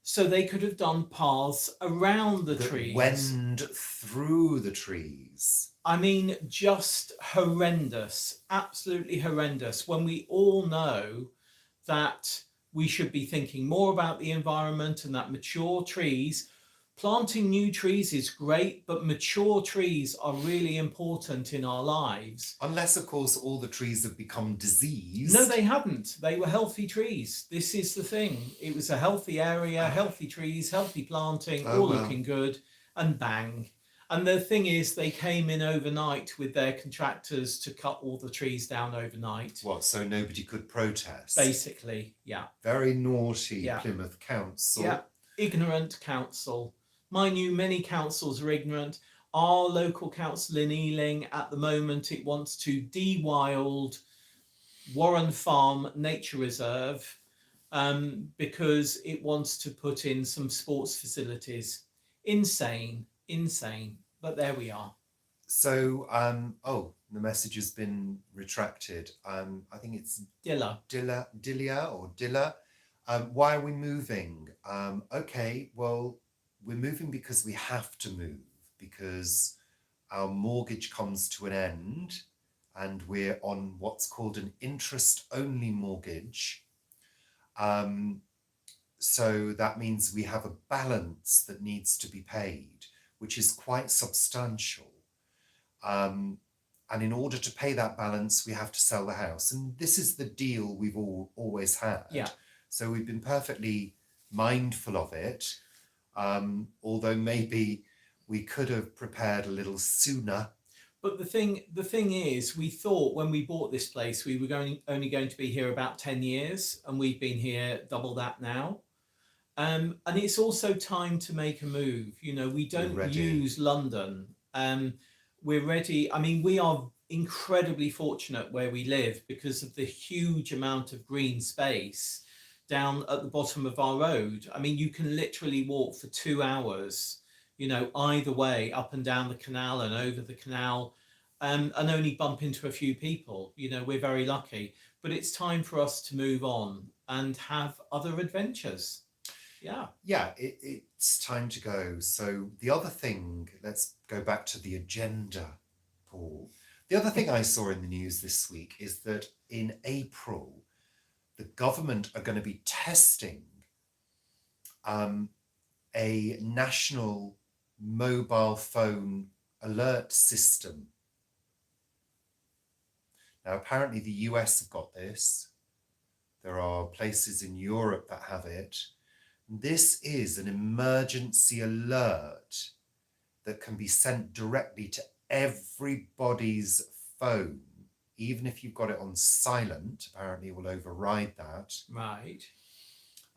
So they could have done paths around the That trees. wend through the trees. I mean, just horrendous, absolutely horrendous, when we all know that we should be thinking more about the environment and that mature trees, planting new trees is great, but mature trees are really important in our lives. Unless, of course, all the trees have become diseased. No, they hadn't. They were healthy trees. This is the thing. It was a healthy area, healthy trees, healthy planting, all looking good, and bang. And the thing is, they came in overnight with their contractors to cut all the trees down overnight. What, so nobody could protest? Basically, yeah. Very naughty Plymouth Council. Yeah, ignorant council. Mind you, many councils are ignorant. Our local council in Ealing, at the moment, it wants to de-wild Warren Farm Nature Reserve because it wants to put in some sports facilities. Insane. But there we are. So, the message has been retracted. I think it's Dilla. Why are we moving? Okay, well, we're moving because we have to move, because our mortgage comes to an end and we're on what's called an interest-only mortgage. So that means we have a balance that needs to be paid, which is quite substantial. And in order to pay that balance, we have to sell the house. And this is the deal we've always had. Yeah. So we've been perfectly mindful of it, although maybe we could have prepared a little sooner. But the thing is, we thought when we bought this place, we were only going to be here about 10 years, and we've been here double that now. And it's also time to make a move. You know, we don't use London. We're ready. I mean, we are incredibly fortunate where we live because of the huge amount of green space down at the bottom of our road. I mean, you can literally walk for 2 hours, you know, either way, up and down the canal and over the canal, and only bump into a few people. You know, we're very lucky. But it's time for us to move on and have other adventures. Yeah, it's time to go. So the other thing, let's go back to the agenda, Paul. The other thing I saw in the news this week is that in April, the government are going to be testing a national mobile phone alert system. Now, apparently the US have got this. There are places in Europe that have it. This is an emergency alert that can be sent directly to everybody's phone, even if you've got it on silent. Apparently it will override that. Right.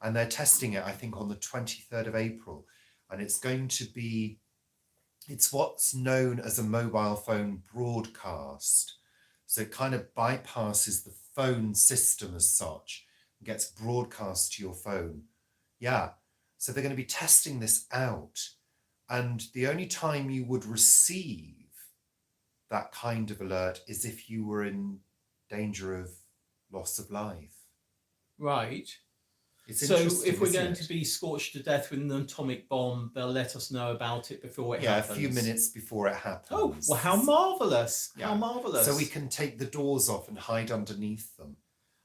And they're testing it, I think, on the 23rd of April. And it's going to be, it's what's known as a mobile phone broadcast. So it kind of bypasses the phone system as such and gets broadcast to your phone. Yeah, so they're going to be testing this out. And the only time you would receive that kind of alert is if you were in danger of loss of life. Right. It's so interesting, if we're isn't going it? to be scorched to death with an atomic bomb, they'll let us know about it before it happens. Yeah, a few minutes before it happens. Oh, well, how marvellous. Yeah. How marvellous. So we can take the doors off and hide underneath them.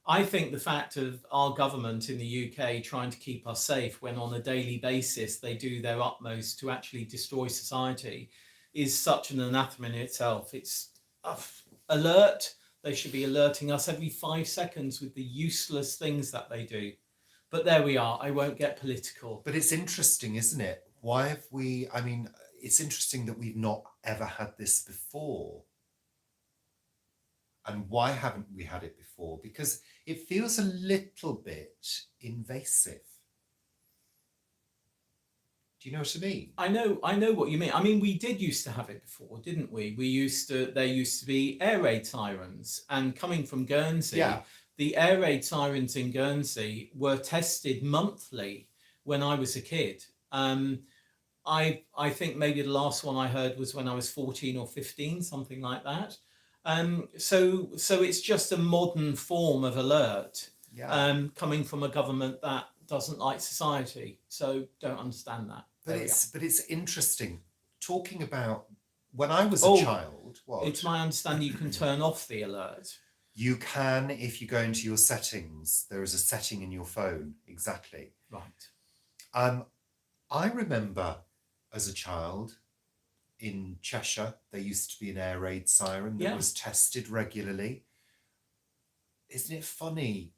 I think the fact of our government in the UK trying to keep us safe when on a daily basis they do their utmost to actually destroy society is such an anathema in itself. It's alert. They should be alerting us every 5 seconds with the useless things that they do. But there we are. I won't get political. But it's interesting, isn't it? Why have we, I mean, it's interesting that we've not ever had this before. And why haven't we had it before? Because it feels a little bit invasive. Do you know what I mean? I know what you mean. I mean, we did used to have it before, didn't we? There used to be air raid sirens, and coming from Guernsey, Yeah. the air raid sirens in Guernsey were tested monthly when I was a kid. I think maybe the last one I heard was when I was 14 or 15, something like that. So it's just a modern form of alert, coming from a government that doesn't like society. So don't understand that. But it's interesting talking about when I was a child. What? It's my understanding you can turn off the alert. You can if you go into your settings. There is a setting in your phone. Exactly. Right. I remember as a child in Cheshire, there used to be an air raid siren that was tested regularly. Isn't it funny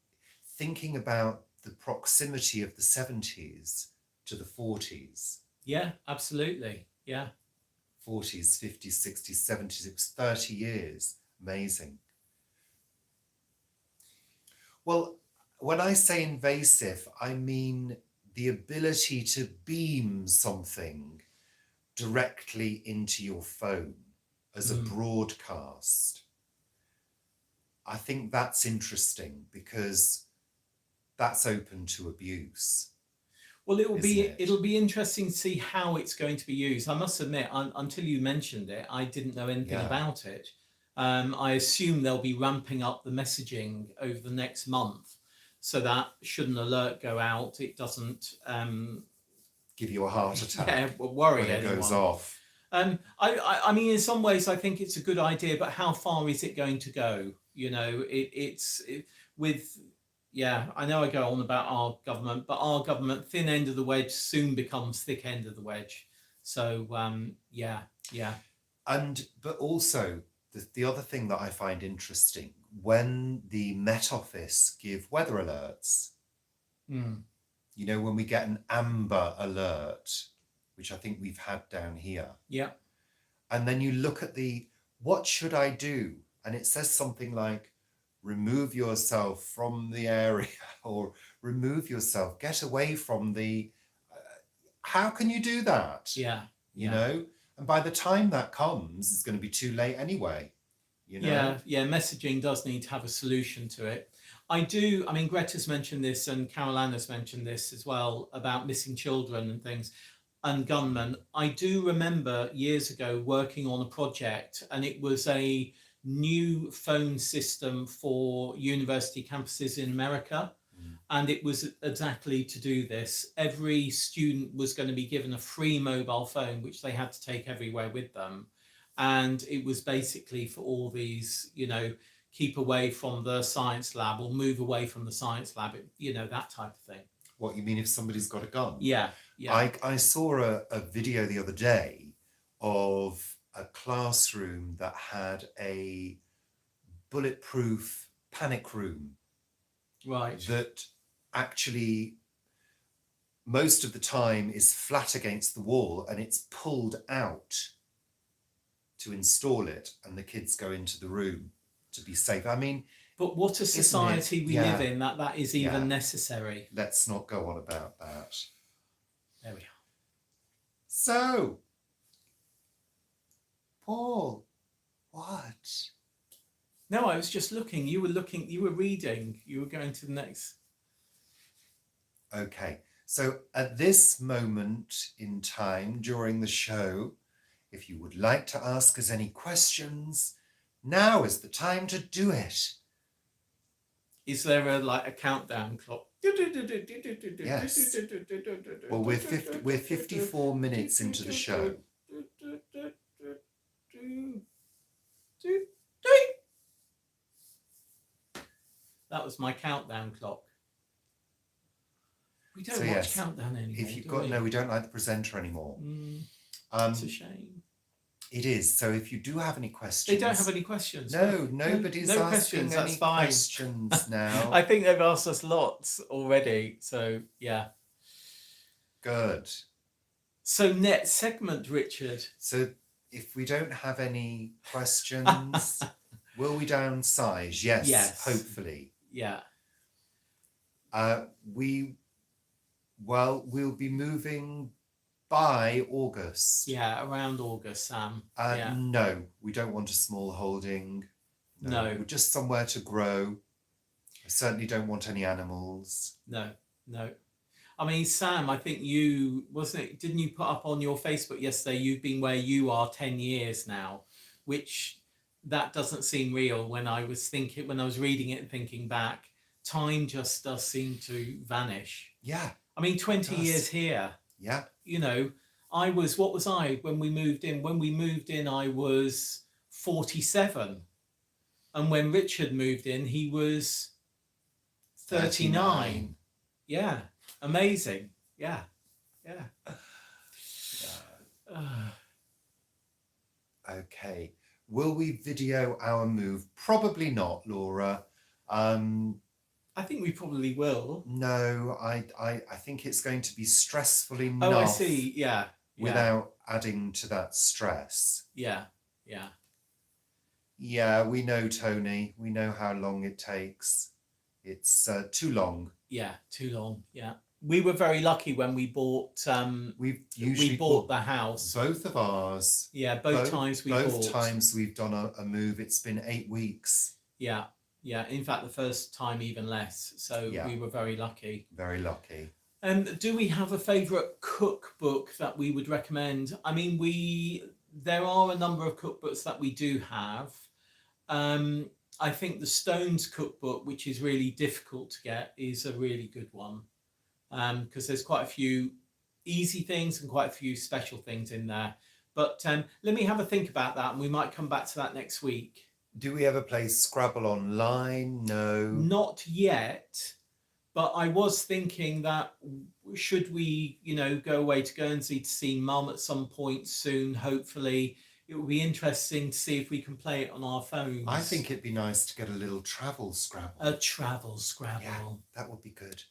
thinking about the proximity of the 70s to the 40s? Yeah, absolutely. Yeah. 40s, 50s, 60s, 70s. It was 30 years. Amazing. Well, when I say invasive, I mean the ability to beam something directly into your phone as a broadcast. I think that's interesting because that's open to abuse. Well, it'll be interesting to see how it's going to be used. I must admit, until you mentioned it, I didn't know anything about it. I assume they'll be ramping up the messaging over the next month, so that should an alert go out, it doesn't give you a heart attack. Worry when it anyone. Goes off. I mean, in some ways, I think it's a good idea, but how far is it going to go? You know, I know I go on about our government, but our government, thin end of the wedge soon becomes thick end of the wedge. So, But also, the other thing that I find interesting, when the Met Office give weather alerts, you know, when we get an amber alert, which I think we've had down here. Yeah. And then you look at what should I do? And it says something like, remove yourself from the area or remove yourself, get away from how can you do that? Yeah. You know? And by the time that comes, it's going to be too late anyway. You know? Yeah, messaging does need to have a solution to it. I mean, Greta's mentioned this and Carol Anna's mentioned this as well about missing children and things and gunmen. I do remember years ago working on a project, and it was a new phone system for university campuses in America. And it was exactly to do this. Every student was going to be given a free mobile phone, which they had to take everywhere with them. And it was basically for all these, you know, keep away from the science lab or move away from the science lab, you know, that type of thing. What, you mean if somebody's got a gun? Yeah. I saw a video the other day of a classroom that had a bulletproof panic room. Right. That actually most of the time is flat against the wall and it's pulled out to install it, and the kids go into the room to be safe. I mean, but what a society we live in that is even necessary. Let's not go on about that. There we are. So, Paul, what? No, I was just looking. You were reading. You were going to the next. Okay. So at this moment in time during the show, if you would like to ask us any questions, now is the time to do it. Is there a countdown clock? Yes. Well, we're 54 minutes into the show. That was my countdown clock. We don't watch countdown anymore. If you've got we don't like the presenter anymore. It's a shame. It is. So if you do have any They questions, don't have any questions. no, nobody's no asking questions. any That's fine. questions now. I think they've asked us lots already. So yeah. Good. So next segment, Richard. So if we don't have any questions, will we downsize? Yes, Yes. hopefully. Yeah. We'll be moving by August. Yeah, around August, Sam. Yeah. No, we don't want a small holding. No. We're just somewhere to grow. I certainly don't want any animals. No. I mean, Sam, I think didn't you put up on your Facebook yesterday, you've been where you are 10 years now, which that doesn't seem real when I was reading it and thinking back, time just does seem to vanish. Yeah. I mean, 20 years here. Yeah. You know, what was I when we moved in? When we moved in, I was 47. And when Richard moved in, he was 39. Yeah. Amazing. Yeah. Okay. Will we video our move? Probably not, Laura. I think we probably will. No, I think it's going to be stressful enough. Oh, I see. Yeah. Without adding to that stress. Yeah. Yeah, we know, Tony. We know how long it takes. It's too long. Yeah, too long. Yeah. We were very lucky when we bought we bought the house. Both of ours. Yeah, both times we've done a move, it's been 8 weeks. Yeah. In fact, the first time even less. So we were very lucky. Very lucky. Do we have a favourite cookbook that we would recommend? I mean, there are a number of cookbooks that we do have. I think the Stones cookbook, which is really difficult to get, is a really good one. Because there's quite a few easy things and quite a few special things in there. But let me have a think about that, and we might come back to that next week. Do we ever play Scrabble online? No. Not yet, but I was thinking that should we, go away to Guernsey to see Mum at some point soon, hopefully, it would be interesting to see if we can play it on our phones. I think it'd be nice to get a little travel Scrabble. A travel Scrabble. Yeah, that would be good.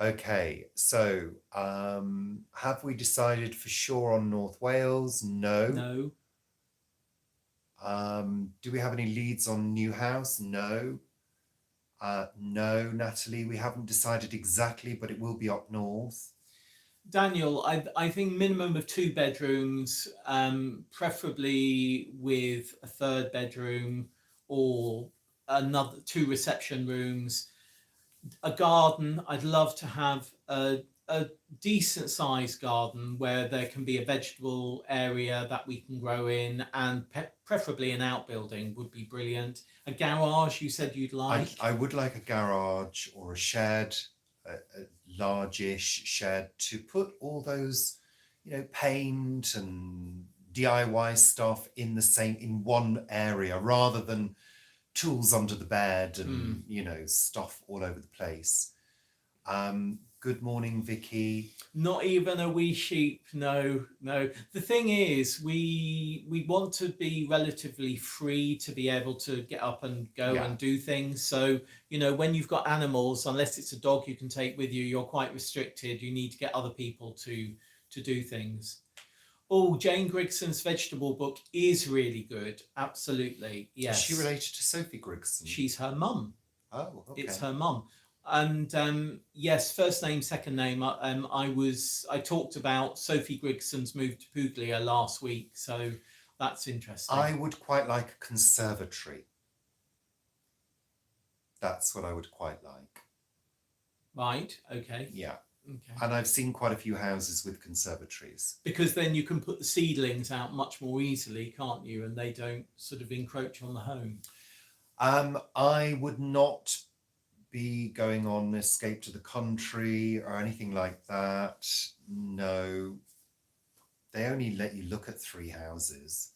Okay, so have we decided for sure on North Wales? No. No. Do we have any leads on New House? No. No, Natalie, we haven't decided exactly, but it will be up north. Daniel, I think minimum of 2 bedrooms, preferably with a 3rd bedroom or another 2 reception rooms. A garden. I'd love to have a decent sized garden where there can be a vegetable area that we can grow in, and preferably an outbuilding would be brilliant. A garage, you said you'd like. I would like a garage or a shed, a largish shed to put all those, paint and DIY stuff in one area rather than tools under the bed and stuff all over the place. Good morning, Vicky. Not even a wee sheep. No. The thing is, we want to be relatively free to be able to get up and go and do things. So, when you've got animals, unless it's a dog you can take with you, you're quite restricted. You need to get other people to do things. Oh, Jane Grigson's vegetable book is really good. Absolutely. Yes. Is she related to Sophie Grigson? She's her mum. Oh, okay. It's her mum. And yes, first name, second name. I talked about Sophie Grigson's move to Puglia last week, so that's interesting. I would quite like a conservatory. That's what I would quite like. Right. Okay. Yeah. Okay. And I've seen quite a few houses with conservatories. Because then you can put the seedlings out much more easily, can't you? And they don't sort of encroach on the home. I would not be going on Escape to the Country or anything like that. No. They only let you look at 3 houses.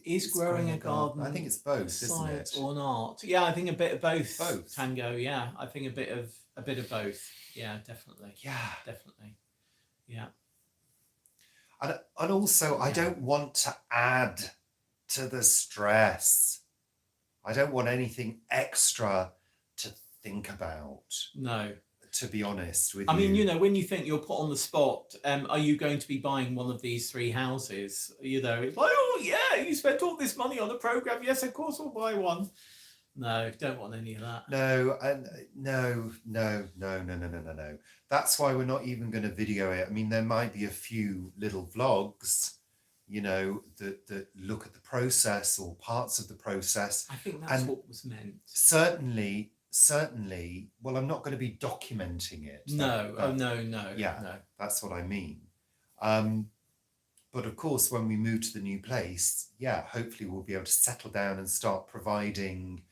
Is growing a garden? I think it's both, isn't it? Or an art? Yeah, I think a bit of both. Both. Tango. Yeah, I think a bit of both. Yeah, definitely. Yeah, definitely. Yeah. And also, I Yeah. don't want to add to the stress. I don't want anything extra to think about, No. to be honest with I mean, you. when you think you're put on the spot, are you going to be buying one of these 3 houses? It's like, oh yeah, you spent all this money on a program. Yes, of course we'll buy one. No, don't want any of that. No, and no. That's why we're not even going to video it. I mean, there might be a few little vlogs, that look at the process or parts of the process. I think that's And what was meant. certainly, well, I'm not going to be documenting it. No, no. Yeah, no. that's what I mean. But of course, when we move to the new place, yeah, hopefully we'll be able to settle down and start providing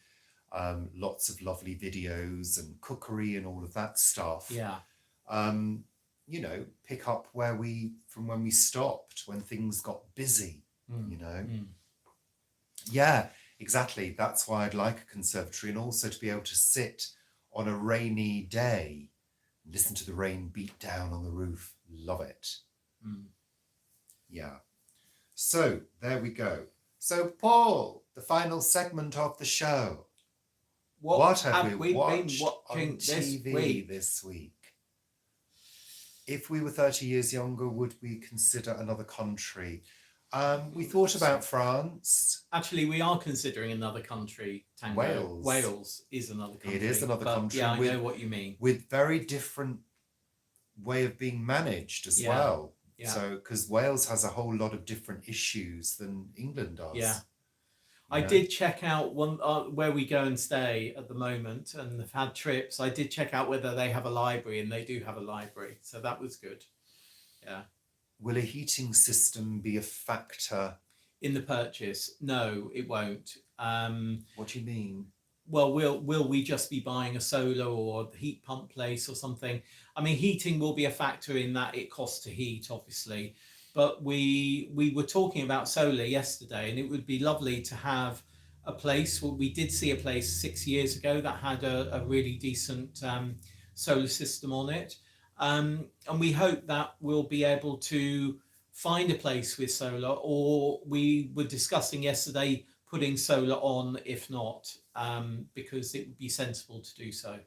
lots of lovely videos and cookery and all of that stuff. Yeah. Pick up from when we stopped, when things got busy, Yeah, exactly. That's why I'd like a conservatory, and also to be able to sit on a rainy day, listen to the rain beat down on the roof. Love it. Yeah. So there we go. So Paul, the final segment of the show. What have we watched on TV this week? If we were 30 years younger, would we consider another country? We thought about France. Actually, we are considering another country. Tango. Wales. Wales is another country. It is another country. Yeah, I know what you mean. With very different way of being managed as well. Yeah. So, because Wales has a whole lot of different issues than England does. Yeah. I did check out one where we go and stay at the moment, and have had trips. I did check out whether they have a library, and they do have a library, so that was good. Yeah. Will a heating system be a factor in the purchase? No, it won't. What do you mean? Well, will we just be buying a solar or a heat pump place or something? I mean, heating will be a factor in that it costs to heat, obviously. But we were talking about solar yesterday, and it would be lovely to have a place. Well, we did see a place 6 years ago that had a really decent solar system on it. And we hope that we'll be able to find a place with solar, or we were discussing yesterday putting solar on if not, because it would be sensible to do so.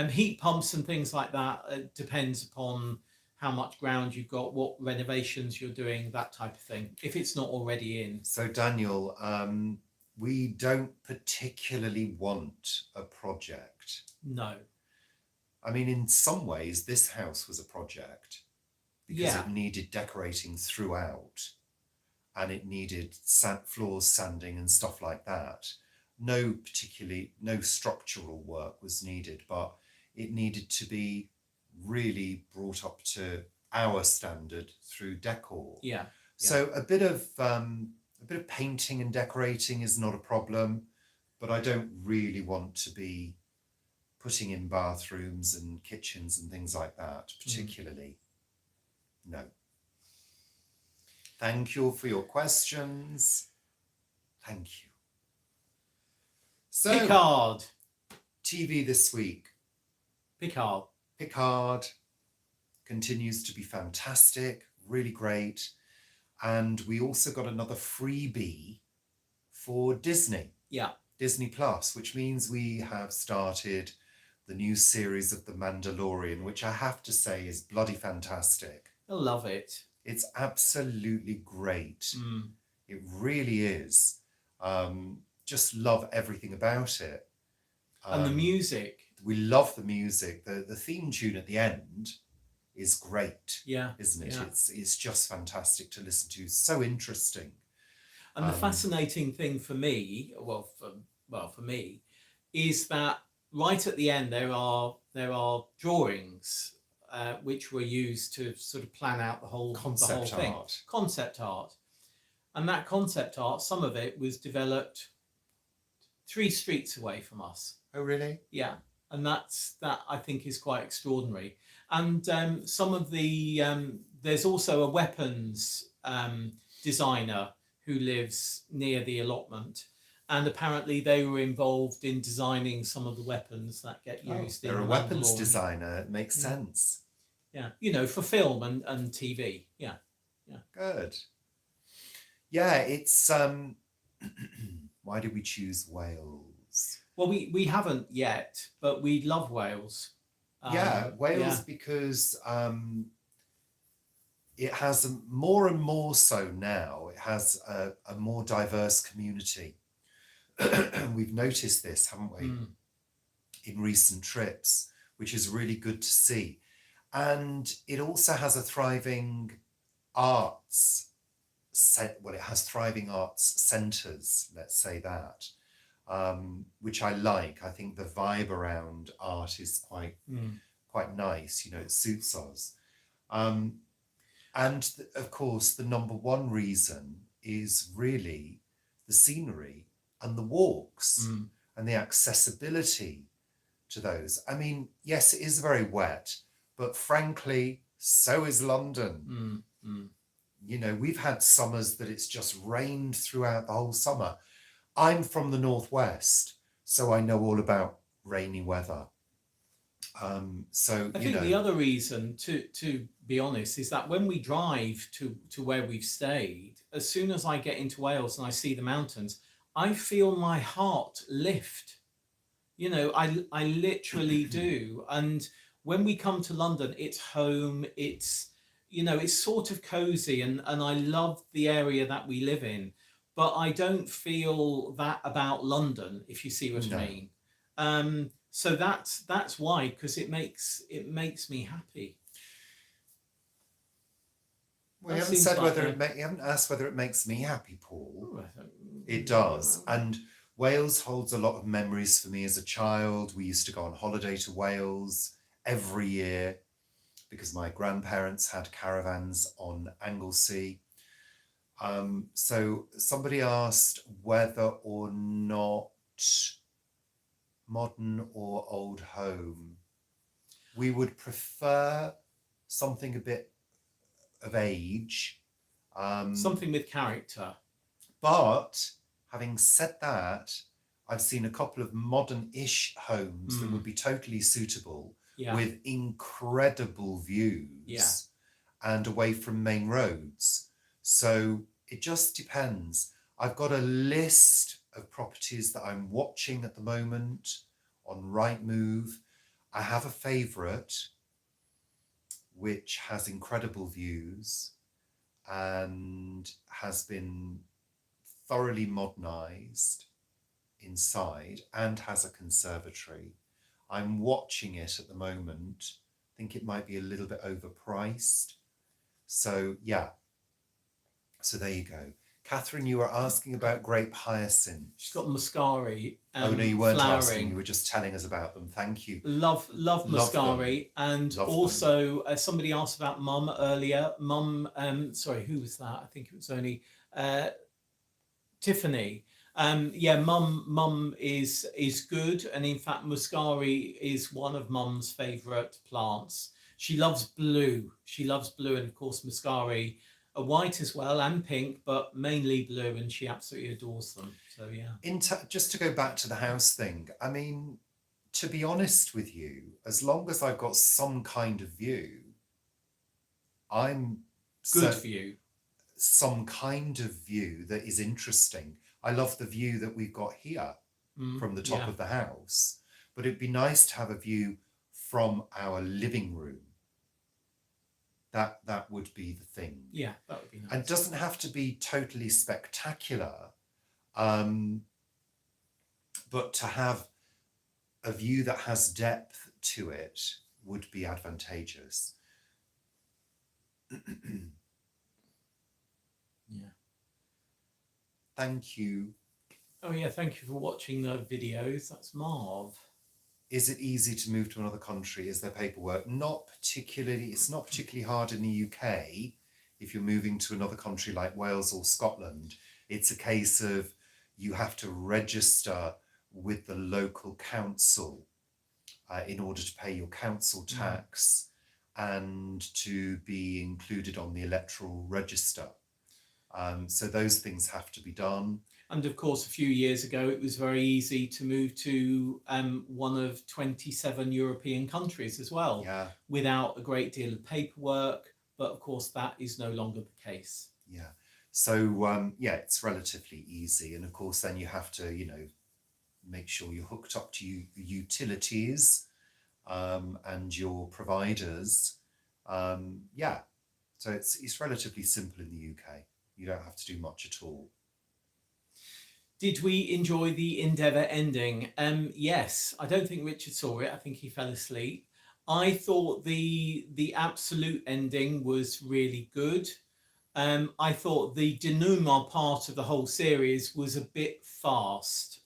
Heat pumps and things like that depends upon how much ground you've got, what renovations you're doing, that type of thing, if it's not already in. So Daniel, we don't particularly want a project. No. I mean, in some ways, this house was a project because it needed decorating throughout, and it needed floors sanding and stuff like that. No structural work was needed, but it needed to be really brought up to our standard through decor. Yeah. So a bit of painting and decorating is not a problem, but I don't really want to be putting in bathrooms and kitchens and things like that, particularly. No. Thank you for your questions. Thank you. So, Picard. TV this week. Picard continues to be fantastic, really great. And we also got another freebie for Disney. Yeah. Disney Plus, which means we have started the new series of The Mandalorian, which I have to say is bloody fantastic. I love it. It's absolutely great. It really is. Just love everything about it. And the music. We love the music. The theme tune at the end is great. Yeah. Isn't it? Yeah. It's just fantastic to listen to. So interesting. And the fascinating thing for me, for me, is that right at the end there are drawings which were used to sort of plan out the whole thing. Concept art. And that concept art, some of it was developed 3 streets away from us. Oh, really? Yeah. And that I think is quite extraordinary. And some of the there's also a weapons designer who lives near the allotment, and apparently they were involved in designing some of the weapons that get used. They're a weapons designer. It makes sense. Yeah, for film and TV. Yeah. Yeah. Good. Yeah, it's why did we choose Wales? Well, we haven't yet, but we love Wales. Yeah, Wales Yeah. because it has more and more so now. It has a more diverse community. We've noticed this, haven't we, in recent trips, which is really good to see. And it also has a thriving arts well, it has thriving arts centres, let's say that, which I like. I think the vibe around art is quite nice. You know, it suits us. And of course, the number one reason is really the scenery and the walks and the accessibility to those. I mean, yes, it is very wet, but frankly, so is London. You know, we've had summers that it's just rained throughout the whole summer. I'm from the northwest, so I know all about rainy weather. So I think the other reason, to be honest, is that when we drive to where we've stayed, as soon as I get into Wales and I see the mountains, I feel my heart lift. You know, I literally do. And when we come to London, it's home. It's, you know, it's sort of cozy, and I love the area that we live in. But I don't feel that about London, if you see what I mean. So that's why, because it makes me happy. Well, you haven't said whether you haven't asked whether it makes me happy, Paul. It does, and Wales holds a lot of memories for me as a child. We used to go on holiday to Wales every year because my grandparents had caravans on Anglesey. So somebody asked whether or not modern or old home. We would prefer something a bit of age. Something with character. But having said that, I've seen a couple of modern-ish homes that would be totally suitable with incredible views and away from main roads. So it just depends. I've got a list of properties that I'm watching at the moment on Rightmove. I have a favourite which has incredible views and has been thoroughly modernised inside and has a conservatory. I'm watching it at the moment. I think it might be a little bit overpriced. So yeah. So there you go. Catherine, you were asking about grape hyacinth. She's got muscari. Oh no, you weren't flowering. asking. You were just telling us about them. Thank you. Love muscari, and love also somebody asked about mum earlier. Mum, sorry, who was that? I think it was only Tiffany. Yeah, mum is good, and in fact, muscari is one of mum's favourite plants. She loves blue. And of course, muscari are white as well and pink, but mainly blue, and she absolutely adores them. So yeah. Just to go back to the house thing, I mean, to be honest with you, as long as I've got some kind of view, I'm good view. Some kind of view that is interesting. I love the view that we've got here from the top of the house, but it'd be nice to have a view from our living room. That would be the thing. Yeah, that would be nice. And it doesn't have to be totally spectacular, but to have a view that has depth to it would be advantageous. Yeah. Thank you. Oh yeah, thank you for watching the videos. That's Marv. Is it easy to move to another country? Is there paperwork? Not particularly. It's not particularly hard in the UK. If you're moving to another country like Wales or Scotland, it's a case of you have to register with the local council in order to pay your council tax and to be included on the electoral register. So those things have to be done. And of course, a few years ago, it was very easy to move to one of 27 European countries as well, without a great deal of paperwork. but of course that is no longer the case. Yeah. So yeah, it's relatively easy, and of course then you have to, make sure you're hooked up to utilities and your providers. Yeah, so it's relatively simple in the UK. You don't have to do much at all. Did we enjoy the Endeavour ending? Yes, I don't think Richard saw it. I think he fell asleep. I thought the absolute ending was really good. I thought the denouement part of the whole series was a bit fast,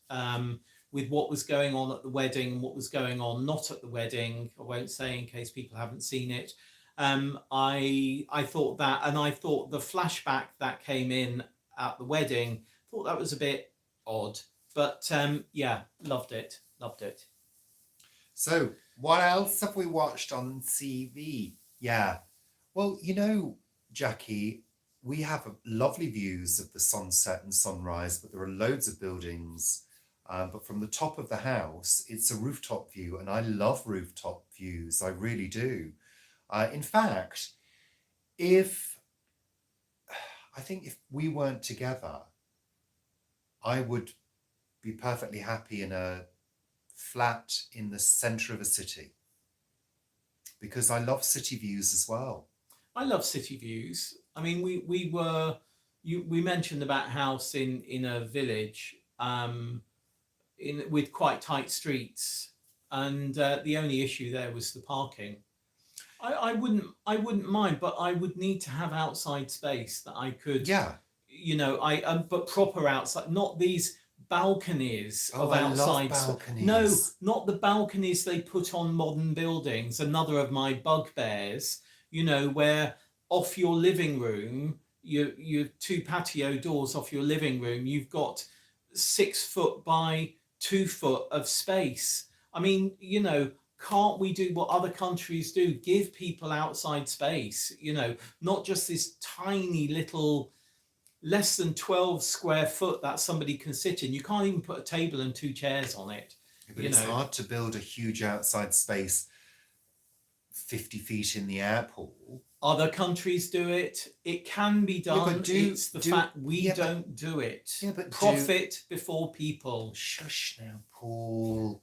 with what was going on at the wedding and what was going on not at the wedding. I won't say in case people haven't seen it. I thought that, and I thought the flashback that came in at the wedding, thought that was a bit odd. But yeah, loved it. Loved it. So what else have we watched on TV? Yeah, well, Jackie, we have lovely views of the sunset and sunrise, but there are loads of buildings. But from the top of the house, it's a rooftop view, and I love rooftop views. I really do. In fact, I think if we weren't together, I would be perfectly happy in a flat in the centre of a city, because I love city views as well. I love city views. I mean, we mentioned about house in a village, with quite tight streets, and the only issue there was the parking. I wouldn't mind, but I would need to have outside space that I could, Yeah. but proper outside, not these balconies Oh, of I love outside. balconies. No, not the balconies they put on modern buildings. Another of my bugbears, where off your living room, your two patio doors off your living room, you've got 6 foot by 2 foot of space. I mean, can't we do what other countries do? Give people outside space, not just this tiny little, less than 12 square foot that somebody can sit in. You can't even put a table and 2 chairs on it. But it's hard to build a huge outside space 50 feet in the air, Paul. Other countries do it. It can be done. Yeah, but it's the fact we don't do it. Yeah, but profit before people. Shush now, Paul.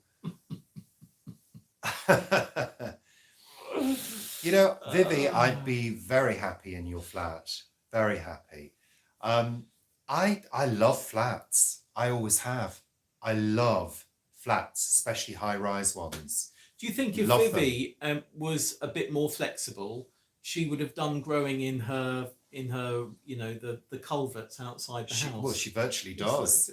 Vivi, I'd be very happy in your flat. Very happy. I love flats. I always have. I love flats, especially high-rise ones. Do you think if Vivi was a bit more flexible, she would have done growing in her the culverts outside the house? Well, she virtually does.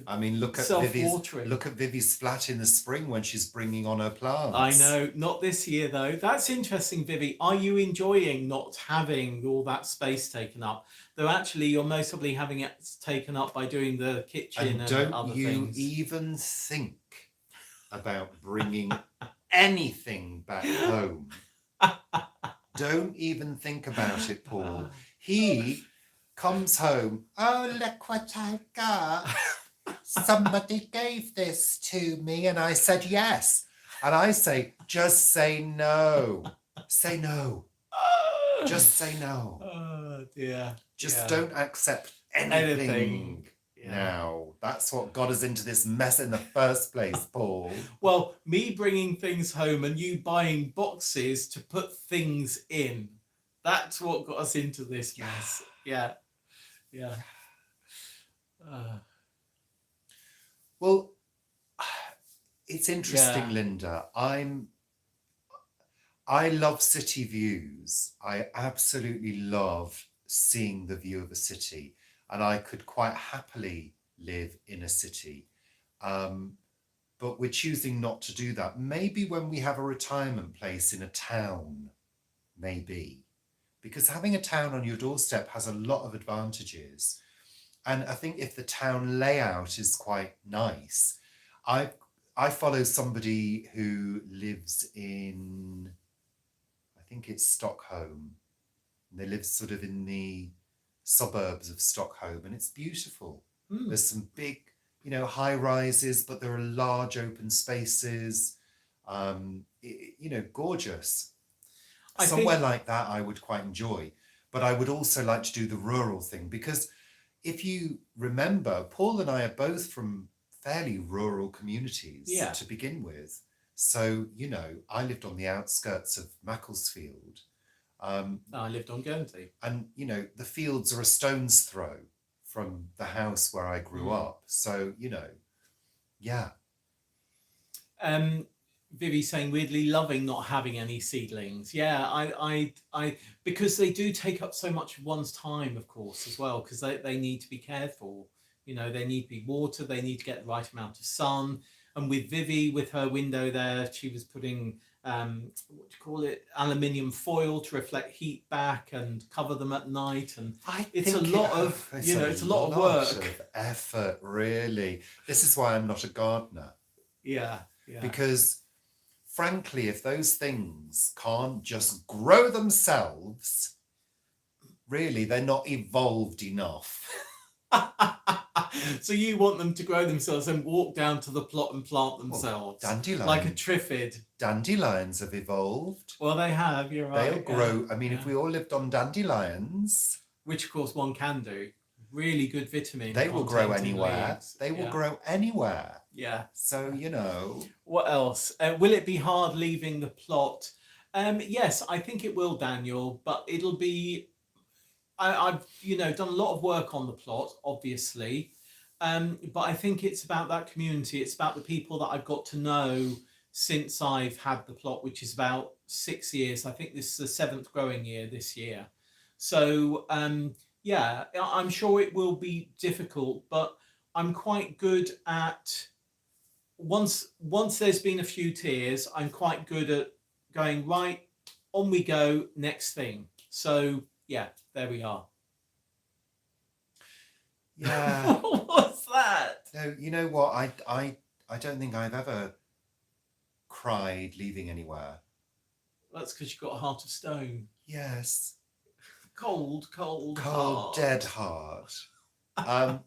I mean, look at Vivi's flat in the spring when she's bringing on her plants. I know, not this year though. That's interesting, Vivi. Are you enjoying not having all that space taken up? Though actually, you're most probably having it taken up by doing the kitchen and other things. Don't you even think about bringing anything back home? Don't even think about it, Paul. He comes home. Oh, look what I've got. Somebody gave this to me, and I said yes. And I say, just say no. Say no. Just say no. Oh dear. Just don't accept anything. Now, that's what got us into this mess in the first place, Paul. Well, me bringing things home and you buying boxes to put things in. That's what got us into this mess. Yeah. Well, it's interesting, Linda. I love city views. I absolutely love seeing the view of a city. And I could quite happily live in a city. But we're choosing not to do that. Maybe when we have a retirement place in a town, maybe. Because having a town on your doorstep has a lot of advantages. And I think if the town layout is quite nice, I follow somebody who lives in, I think it's Stockholm. And they live sort of in the suburbs of Stockholm, and it's beautiful. There's some big, high rises, but there are large open spaces. Gorgeous. I Somewhere think, like that I would quite enjoy, but I would also like to do the rural thing because if you remember, Paul and I are both from fairly rural communities yeah, to begin with. So, I lived on the outskirts of Macclesfield. I lived on Guernsey. And, the fields are a stone's throw from the house where I grew up. So, yeah. Vivi saying weirdly loving not having any seedlings. Yeah, because they do take up so much of one's time, of course, as well, because they need to be cared for. They need to be watered, they need to get the right amount of sun. And with Vivi, with her window there, she was putting what do you call it, aluminium foil to reflect heat back and cover them at night. And it's a lot of it's a lot of work, of effort, really. This is why I'm not a gardener. yeah. Because frankly, if those things can't just grow themselves, really, they're not evolved enough. So you want them to grow themselves and walk down to the plot and plant themselves, dandelions, like a triffid. Dandelions have evolved. Well, they have. You're right. They'll grow. I mean, if we all lived on dandelions, which of course one can do, really good vitamin. They will grow anywhere. Leaves. They will grow anywhere. Yeah. So What else? Will it be hard leaving the plot? Yes, I think it will, Daniel. But it'll be. I've done a lot of work on the plot, obviously, but I think it's about that community. It's about the people that I've got to know since I've had the plot, which is about 6 years. I think this is the 7th growing year this year. So yeah, I'm sure it will be difficult, but I'm quite good at once there's been a few tears, I'm quite good at going, right, on we go, next thing. So yeah, there we are. Yeah. What's that? No, you know what? I don't think I've ever cried leaving anywhere. That's because you've got a heart of stone. Yes. Cold heart. Dead heart. I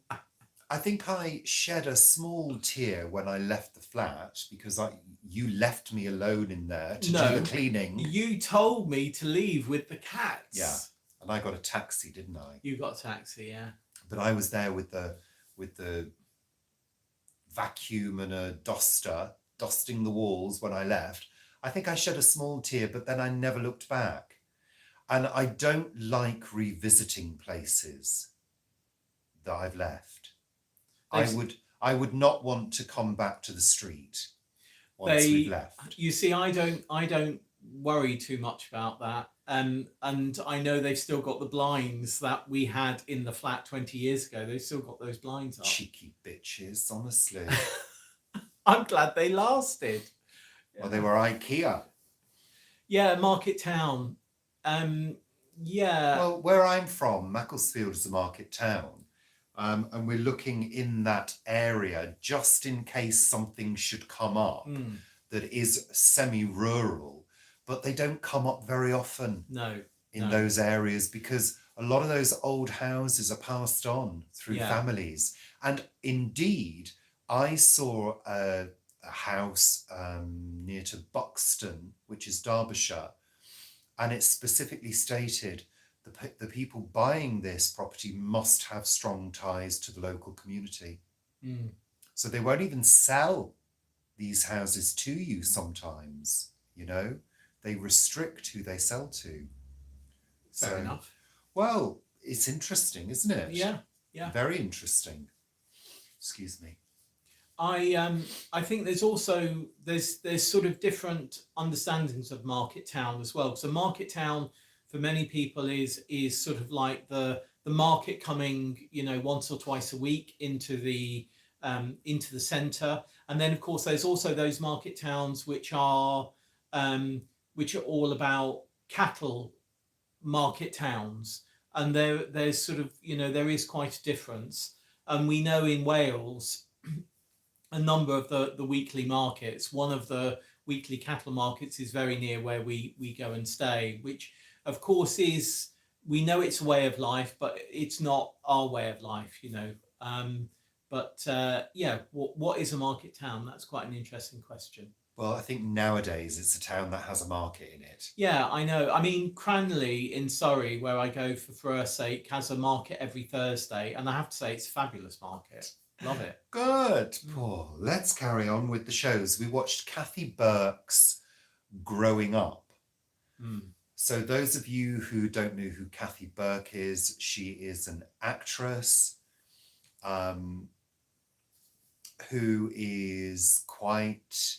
think I shed a small tear when I left the flat because you left me alone in there to do the cleaning. You told me to leave with the cats. Yeah. And I got a taxi, didn't I? You got a taxi, yeah. But I was there with the vacuum and a duster, dusting the walls when I left. I think I shed a small tear, but then I never looked back. And I don't like revisiting places that I've left. I would not want to come back to the street once we've left. You see, I don't worry too much about that. And I know they've still got the blinds that we had in the flat 20 years ago. They've still got those blinds up. Cheeky bitches, honestly. I'm glad they lasted. Well, they were IKEA. Yeah, Market Town. Yeah. Well, where I'm from, Macclesfield is a market town. And we're looking in that area just in case something should come up that is semi-rural, but they don't come up very often in those areas because a lot of those old houses are passed on through families. And indeed, I saw a house near to Buxton, which is Derbyshire, and it specifically stated the people buying this property must have strong ties to the local community. So they won't even sell these houses to you sometimes, They restrict who they sell to. Fair enough. Well, it's interesting, isn't it? Yeah. Very interesting. Excuse me. I think there's also there's sort of different understandings of market town as well. So market town for many people is sort of like the market coming, once or twice a week into the centre, and then of course there's also those market towns which are all about cattle market towns, and there's sort of there is quite a difference, and we know in Wales a number of the weekly markets. One of the weekly cattle markets is very near where we go and stay, which of course we know it's a way of life, but it's not our way of life, But what is a market town? That's quite an interesting question. Well, I think nowadays it's a town that has a market in it. Yeah, I know. I mean, Cranley in Surrey, where I go for her sake, has a market every Thursday, and I have to say it's a fabulous market. Love it. Good, Paul. Let's carry on with the shows. We watched Kathy Burke's Growing Up. Mm. So those of you who don't know who Kathy Burke is, she is an actress who is quite,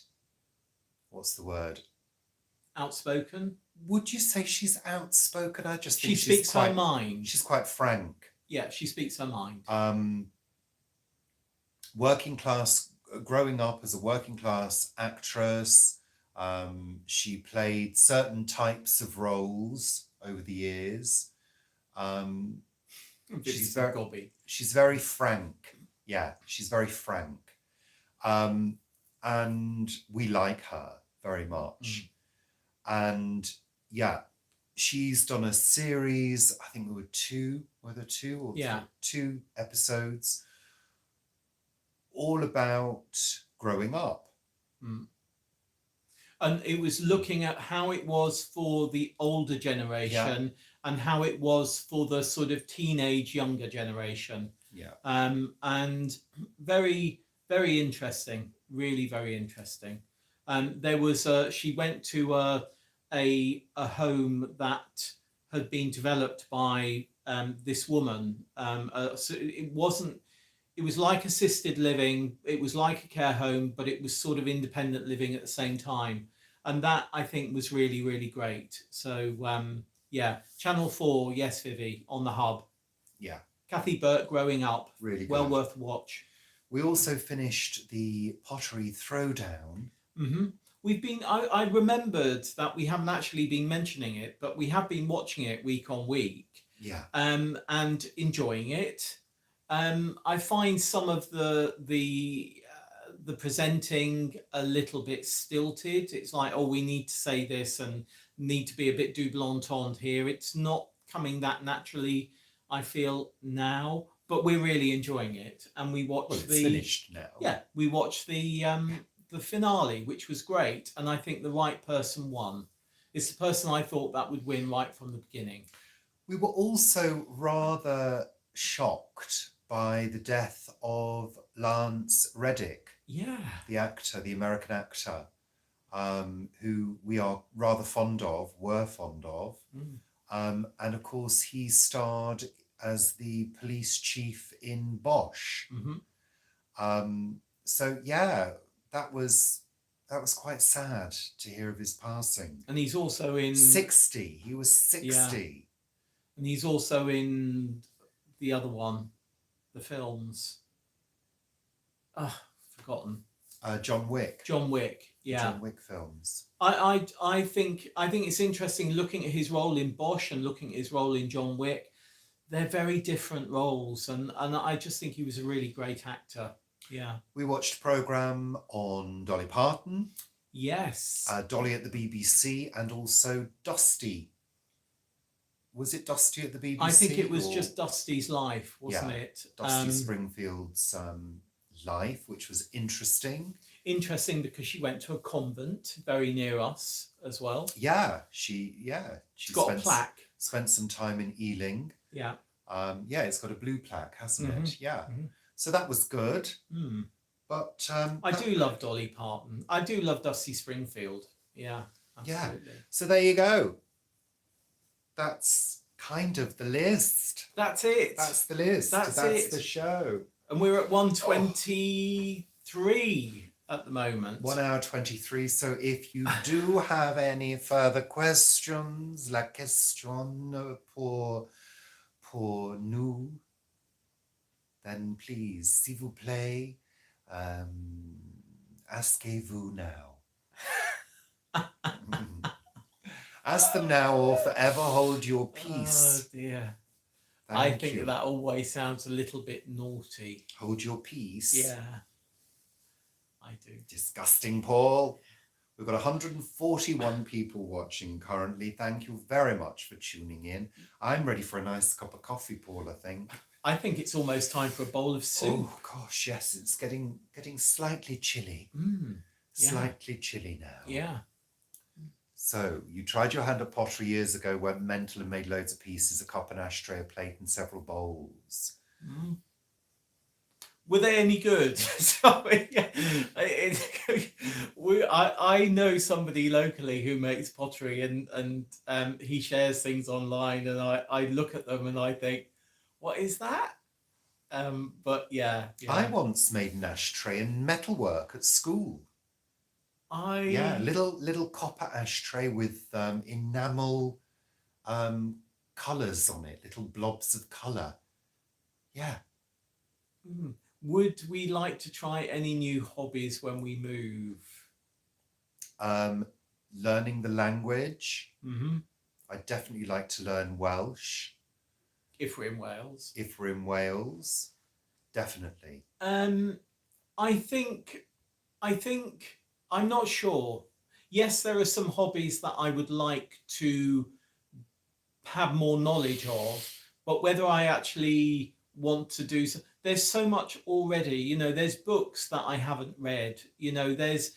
what's the word? Outspoken. Would you say she's outspoken? I just She think speaks her mind. She's quite frank. Yeah, she speaks her mind. Working class, growing up as a working class actress, she played certain types of roles over the years. She's very frank. Yeah, she's very frank. And we like her very much. And yeah, she's done a series, I think there were two or two episodes, all about growing up. And it was looking at how it was for the older generation and how it was for the sort of teenage younger generation. Yeah. And very, very interesting, really very interesting. There was she went to a home that had been developed by this woman. So it was like assisted living, it was like a care home, but it was sort of independent living at the same time. And that, I think, was really, really great. So, yeah, Channel 4, yes, Vivi, on the hub. Yeah. Kathy Burke, Growing Up. Really good. Well worth a watch. We also finished the Pottery Throwdown. Mm-hmm. I remembered that we haven't actually been mentioning it, but we have been watching it week on week. Yeah. And enjoying it. I find some of the presenting a little bit stilted. It's like, oh, we need to say this and need to be a bit double entendre here. It's not coming that naturally, I feel, now, but we're really enjoying it. And we watched it's finished now. Yeah, we watched the finale, which was great. And I think the right person won. It's the person I thought that would win right from the beginning. We were also rather shocked by the death of Lance Reddick. Yeah. The actor, the American actor, who we are rather were fond of. And of course, he starred as the police chief in Bosch. So yeah, that was quite sad to hear of his passing. And he's also in 60. He was 60. Yeah. And he's also in the other one, the films. Forgotten. John Wick. John Wick. Yeah. John Wick films. I think it's interesting looking at his role in Bosch and looking at his role in John Wick. They're very different roles, and I just think he was a really great actor. Yeah. We watched a programme on Dolly Parton. Yes. Dolly at the BBC, and also Dusty. Was it Dusty at the BBC? I think it was just Dusty's life, wasn't it? Dusty Springfield's life, which was interesting. Interesting because she went to a convent very near us as well. Yeah, she got a plaque. Spent some time in Ealing. Yeah. It's got a blue plaque, hasn't it? Yeah. So that was good. But I do love Dolly Parton. I do love Dusty Springfield. Yeah. Absolutely. Yeah. So there you go. That's kind of the list. That's it. That's the list. That's it. The show. And we're at 1:23 at the moment. 1 hour 23. So if you do have any further questions, la question pour nous, then please, s'il vous plaît, askez-vous now. Ask them now or forever hold your peace. Oh dear. Thank I think you. that always sounds a little bit naughty. Hold your peace. Yeah, I do. Disgusting, Paul. We've got 141 people watching currently. Thank you very much for tuning in. I'm ready for a nice cup of coffee, Paul, I think. I think it's almost time for a bowl of soup. Oh, gosh, yes. It's getting slightly chilly. Yeah. Slightly chilly now. Yeah. So you tried your hand at pottery years ago, went mental and made loads of pieces, a cup, an ashtray, a plate, and several bowls. Mm. Were they any good? Sorry. I know somebody locally who makes pottery, and he shares things online, and I look at them and I think, what is that? But yeah. I once made an ashtray in metalwork at school. Yeah, little copper ashtray with enamel colours on it, little blobs of colour. Yeah. Would we like to try any new hobbies when we move? Learning the language. Mm-hmm. I'd definitely like to learn Welsh. If we're in Wales. If we're in Wales, definitely. I think I'm not sure. Yes, there are some hobbies that I would like to have more knowledge of, but whether I actually want to do so, there's so much already. You know, there's books that I haven't read. You know, there's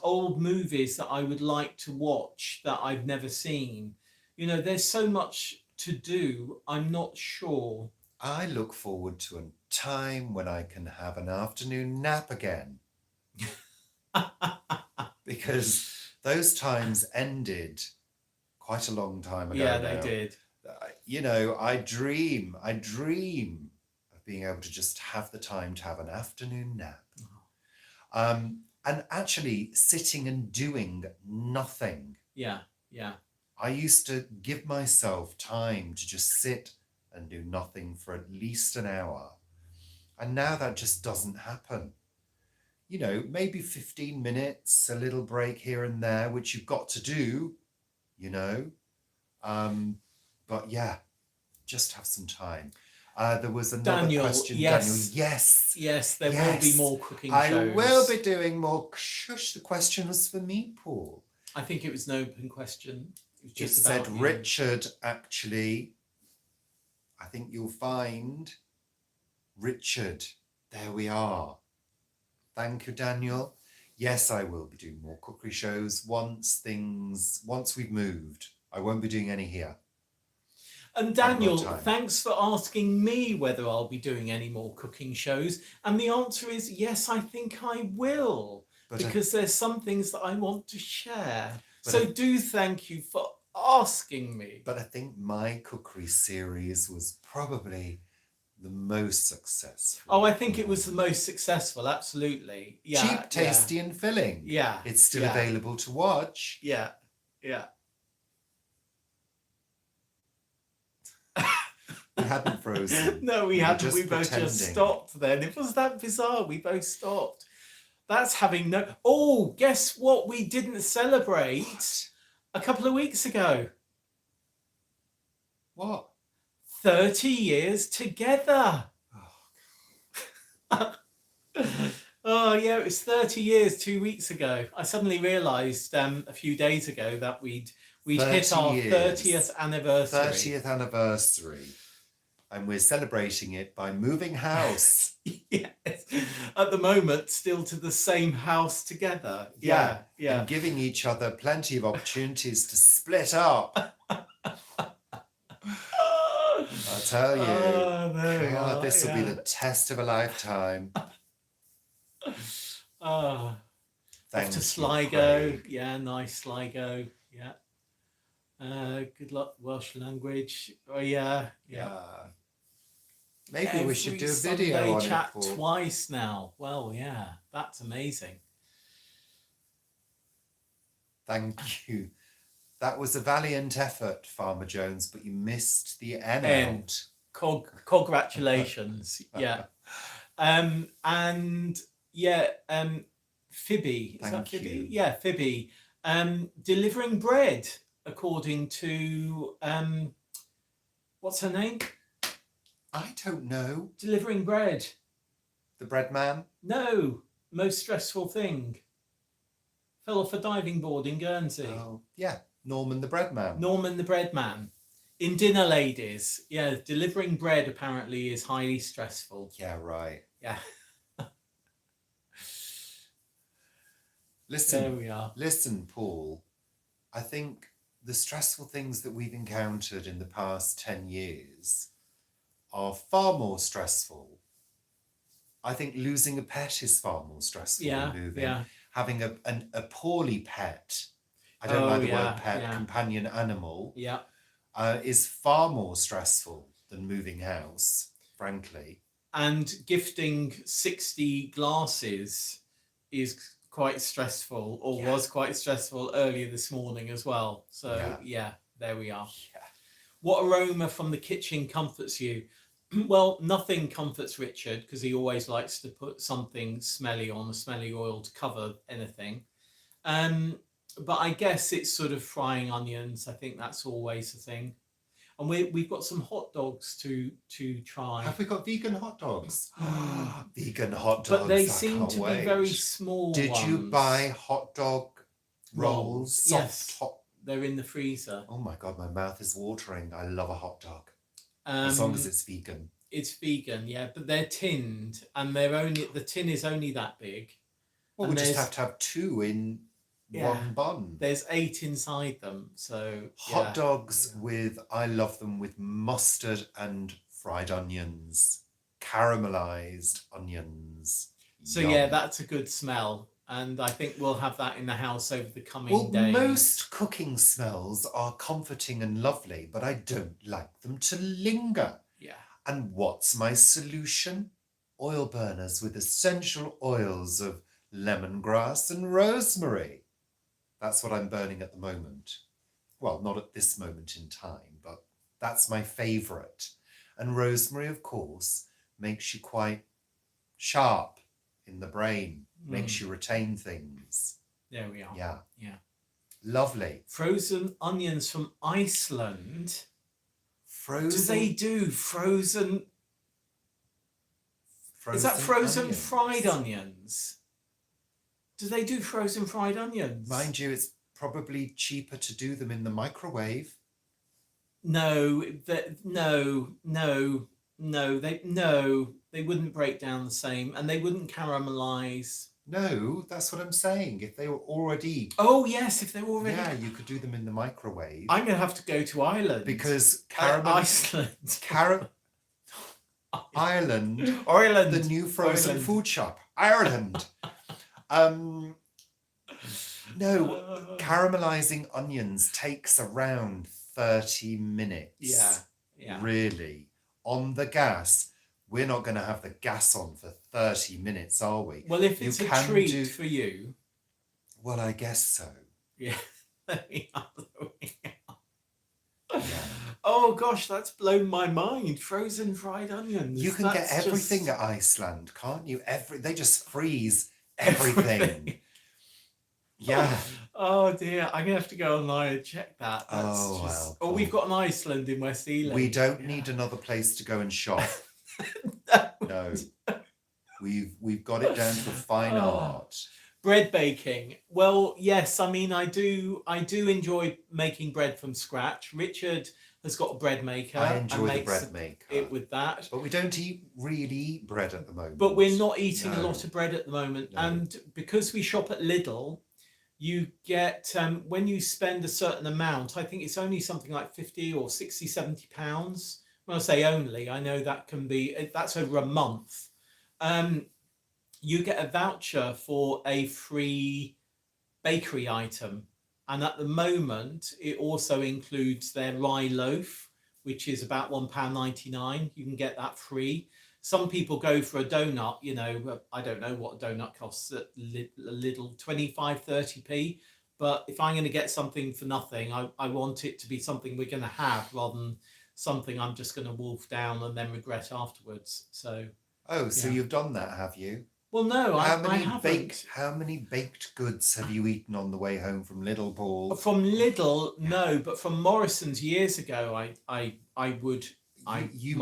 old movies that I would like to watch that I've never seen. You know, there's so much to do. I'm not sure. I look forward to a time when I can have an afternoon nap again. Because those times ended quite a long time ago. Yeah, they did. You know, I dream of being able to just have the time to have an afternoon nap. And actually sitting and doing nothing. Yeah, yeah. I used to give myself time to just sit and do nothing for at least an hour. And now that just doesn't happen. You know, maybe 15 minutes, a little break here and there, which you've got to do, you know. But yeah, just have some time. There was another question. Yes. Daniel, yes. Yes, there will be more cooking shows. I will be doing more. Shush, the question was for me, Paul. I think it was an open question. It was just it about said you. Richard, actually. I think you'll find Richard. There we are. Thank you, Daniel. Yes, I will be doing more cookery shows once we've moved. I won't be doing any here. And Daniel, thanks for asking me whether I'll be doing any more cooking shows. And the answer is yes, I think I will. Because there's some things that I want to share. So do thank you for asking me. But I think my cookery series was probably the most successful. Oh, I think it was the most successful, absolutely. Yeah. Cheap, tasty, and filling. Yeah. It's still available to watch. Yeah. Yeah. We hadn't frozen. No, we hadn't. We both just stopped then. It was that bizarre. We both stopped. That's having no... Oh, guess what we didn't celebrate a couple of weeks ago? What? 30 years together. Oh, yeah, it was 30 years 2 weeks ago. I suddenly realised a few days ago that we'd hit our 30th anniversary. 30th anniversary. And we're celebrating it by moving house. Yes. At the moment, still to the same house together. Yeah. And giving each other plenty of opportunities to split up. I tell you, God, this will be the test of a lifetime. Off to Sligo. Yeah, nice Sligo. Yeah. Good luck, Welsh language. Oh, yeah. Maybe we should do a video on chat it. Twice now. Well, yeah, that's amazing. Thank you. That was a valiant effort, Farmer Jones, but you missed the end. Congratulations. Yeah. And yeah, Phoebe. Is that Phoebe? You. Yeah, Phoebe. Delivering bread, according to what's her name? I don't know. Delivering bread. The bread man? No. Most stressful thing. Fell off a diving board in Guernsey. Oh, yeah. Norman the bread man. Norman the bread man. In Dinner Ladies. Yeah, delivering bread apparently is highly stressful. Yeah, right. Yeah. There we are. Listen, Paul. I think the stressful things that we've encountered in the past 10 years are far more stressful. I think losing a pet is far more stressful Yeah, than moving. yeah. Having a poorly pet, I don't like the word pet, companion animal, is far more stressful than moving house, frankly. And gifting 60 glasses is quite stressful, or was quite stressful earlier this morning as well. So there we are. Yeah. What aroma from the kitchen comforts you? Well, nothing comforts Richard because he always likes to put something smelly on, a smelly oil to cover anything. But I guess it's sort of frying onions. I think that's always the thing. And we've got some hot dogs to try. Have we got vegan hot dogs? Vegan hot dogs. But they seem to be very small. Did you buy hot dog rolls? Soft yes, they're in the freezer. Oh my God, my mouth is watering. I love a hot dog. As long as it's vegan. It's vegan, yeah, but they're tinned, and the tin is only that big. Well, we just have to have 2 in one bun. There's 8 inside them, so hot dogs with, I love them with mustard and fried onions, caramelized onions. So Yum. That's a good smell. And I think we'll have that in the house over the coming days. Most cooking smells are comforting and lovely, but I don't like them to linger. Yeah. And what's my solution? Oil burners with essential oils of lemongrass and rosemary. That's what I'm burning at the moment. Well, not at this moment in time, but that's my favourite. And rosemary, of course, makes you quite sharp in the brain. Makes you retain things. There we are. Yeah. Yeah. Lovely. Frozen onions from Iceland. Frozen. Do they do frozen? Is that frozen onions? Fried onions? Do they do frozen fried onions? Mind you, it's probably cheaper to do them in the microwave. No, they wouldn't break down the same, and they wouldn't caramelize. No, that's what I'm saying. If they were already... Oh, yes, if they were already... Yeah, you could do them in the microwave. I'm going to have to go to Ireland. Because Iceland. Ireland. The new frozen food shop. Ireland. No, caramelizing onions takes around 30 minutes. Yeah. Really. On the gas. We're not going to have the gas on for 30 minutes, are we? Well, if it's a treat for you. Well, I guess so. Yeah. Oh, gosh, that's blown my mind. Frozen fried onions. You can get everything at Iceland, can't you? They just freeze everything. Yeah. Oh, dear. I'm going to have to go online and check that. We've got an Iceland in West Ealing. We don't need another place to go and shop. No. We've got it down to fine art. Bread baking. Well, yes, I mean I do enjoy making bread from scratch. Richard has got a bread maker. I enjoy the bread maker. It with that. But we don't really eat bread at the moment. But we're not eating a lot of bread at the moment. No. And because we shop at Lidl, you get when you spend a certain amount, I think it's only something like 50 or 60, 70 pounds. When I say only, I know that's over a month. You get a voucher for a free bakery item. And at the moment, it also includes their rye loaf, which is about £1.99. You can get that free. Some people go for a donut, I don't know what a donut costs at Lidl, 25, 30p. But if I'm going to get something for nothing, I want it to be something we're going to have rather than something I'm just going to wolf down and then regret afterwards. So. Oh, so you've done that, have you? Well, no, I haven't. How many baked goods have you eaten on the way home from Lidl, Paul? From Lidl, no, but from Morrison's years ago, I would. You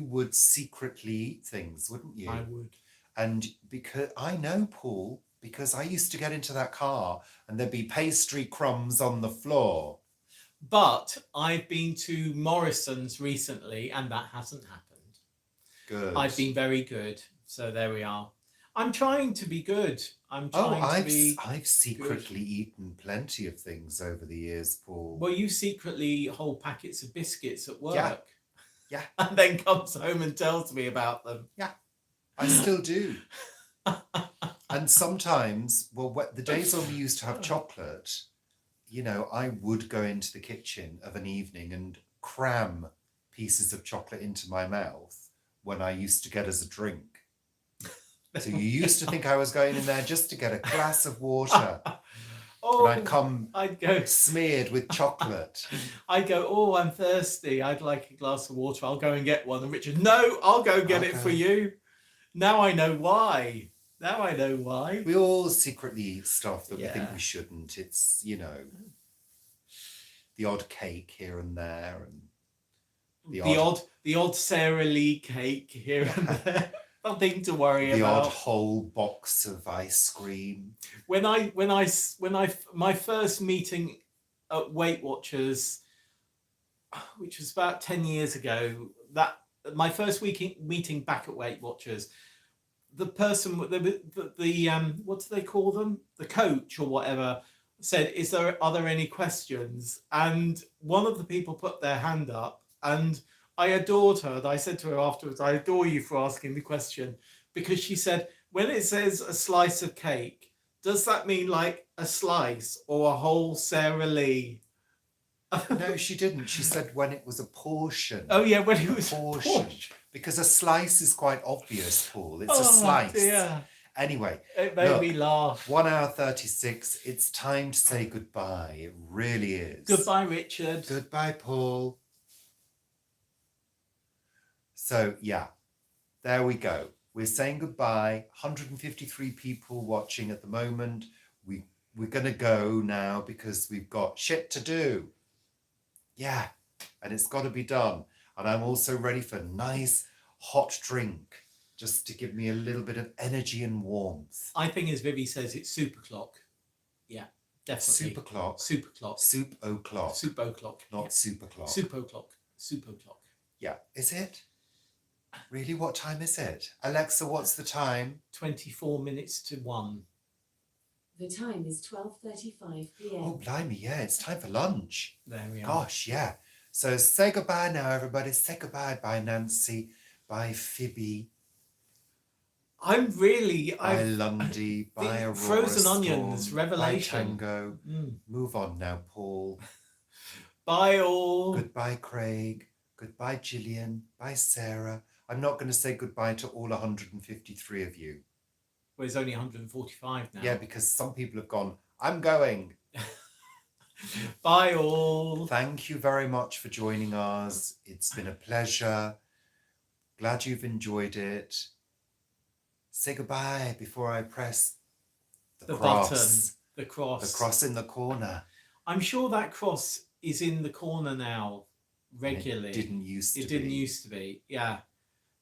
would secretly eat things, wouldn't you? I would. And because I know, Paul, because I used to get into that car and there'd be pastry crumbs on the floor. But I've been to Morrison's recently and that hasn't happened. Good. I've been very good. So there we are. I'm trying to be good. I'm Oh, trying to I've be I've good. secretly eaten plenty of things over the years, Paul. Well, you secretly hold packets of biscuits at work. Yeah. Yeah. And then comes home and tells me about them. Yeah, I still do. And sometimes, well, the days when we used to have chocolate, you know, I would go into the kitchen of an evening and cram pieces of chocolate into my mouth when I used to get as a drink. So you used to think I was going in there just to get a glass of water. Oh, And I'd come I'd go smeared with chocolate. I'd go, oh, I'm thirsty. I'd like a glass of water. I'll go and get one. And Richard, no, I'll go get it for you. Now I know why. Now I know why. We all secretly eat stuff that we think Yeah. we shouldn't. It's, you know, the odd cake here and there, and the odd Sara Lee cake here and there. Nothing to worry the about. odd whole box of ice cream. My first meeting at Weight Watchers, which was about 10 years ago, that my first meeting back at Weight Watchers, the person, the what do they call them? The coach or whatever said, are there any questions? And one of the people put their hand up, and I adored her. And I said to her afterwards, I adore you for asking the question, because she said, when it says a slice of cake, does that mean like a slice or a whole Sara Lee? No, she didn't. She said when it was a portion. Oh yeah, when it was a portion. Because a slice is quite obvious, Paul. It's a slice. Dear. Anyway, It made me laugh. 1 hour 36. It's time to say goodbye. It really is. Goodbye, Richard. Goodbye, Paul. So yeah, there we go. We're saying goodbye. 153 people watching at the moment. We're going to go now because we've got shit to do. Yeah, and it's got to be done. And I'm also ready for a nice hot drink just to give me a little bit of energy and warmth. I think, as Vivi says, it's super clock. Yeah, definitely. Super clock. Super clock. Soup o'clock. Soup o'clock. Not super clock. Soup o'clock. Soup o'clock. Yeah, is it? Really? What time is it? Alexa, what's the time? 24 minutes to 1. The time is 12:35 p.m. Oh, blimey, yeah, it's time for lunch. There we are. Gosh, yeah. So say goodbye now, everybody. Say goodbye. Bye, Nancy. Bye, Phoebe. I'm really... Bye, Lundy. Bye, Aurora Frozen Onions, Storm. revelation. Bye, Tango. Move on now, Paul. Bye, all. Goodbye, Craig. Goodbye, Gillian. Bye, Sarah. I'm not going to say goodbye to all 153 of you. Well, it's only 145 now. Yeah, because some people have gone, I'm going. Bye, all. Thank you very much for joining us. It's been a pleasure. Glad you've enjoyed it. Say goodbye before I press the cross. Button. The cross. The cross in the corner. I'm sure that cross is in the corner now regularly. It didn't used to be. It didn't used to be. Yeah.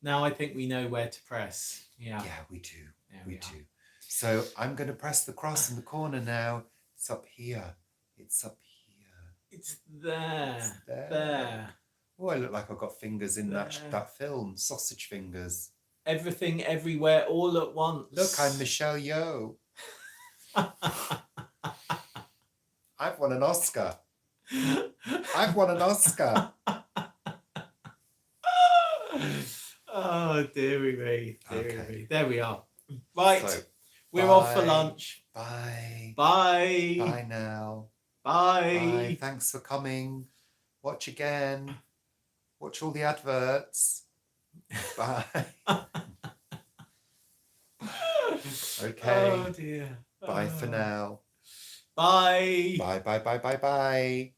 Now I think we know where to press. Yeah. Yeah, we do. There we we are. do. So I'm going to press the cross in the corner now. It's up here. It's up here. It's there. It's there. There. Oh, I look like I've got fingers in There. that film. Sausage fingers. Everything, everywhere, all at once. Look, I'm Michelle Yeoh. I've won an Oscar. I've won an Oscar. Oh, dearie me. Dearie Okay. me. There we are. Right. So, We're off for bye. lunch. Bye. Bye. Bye now. Bye. Bye. Thanks for coming. Watch again. Watch all the adverts. Bye. Okay. Oh dear. Bye for now. Bye. Bye, bye, bye, bye, bye.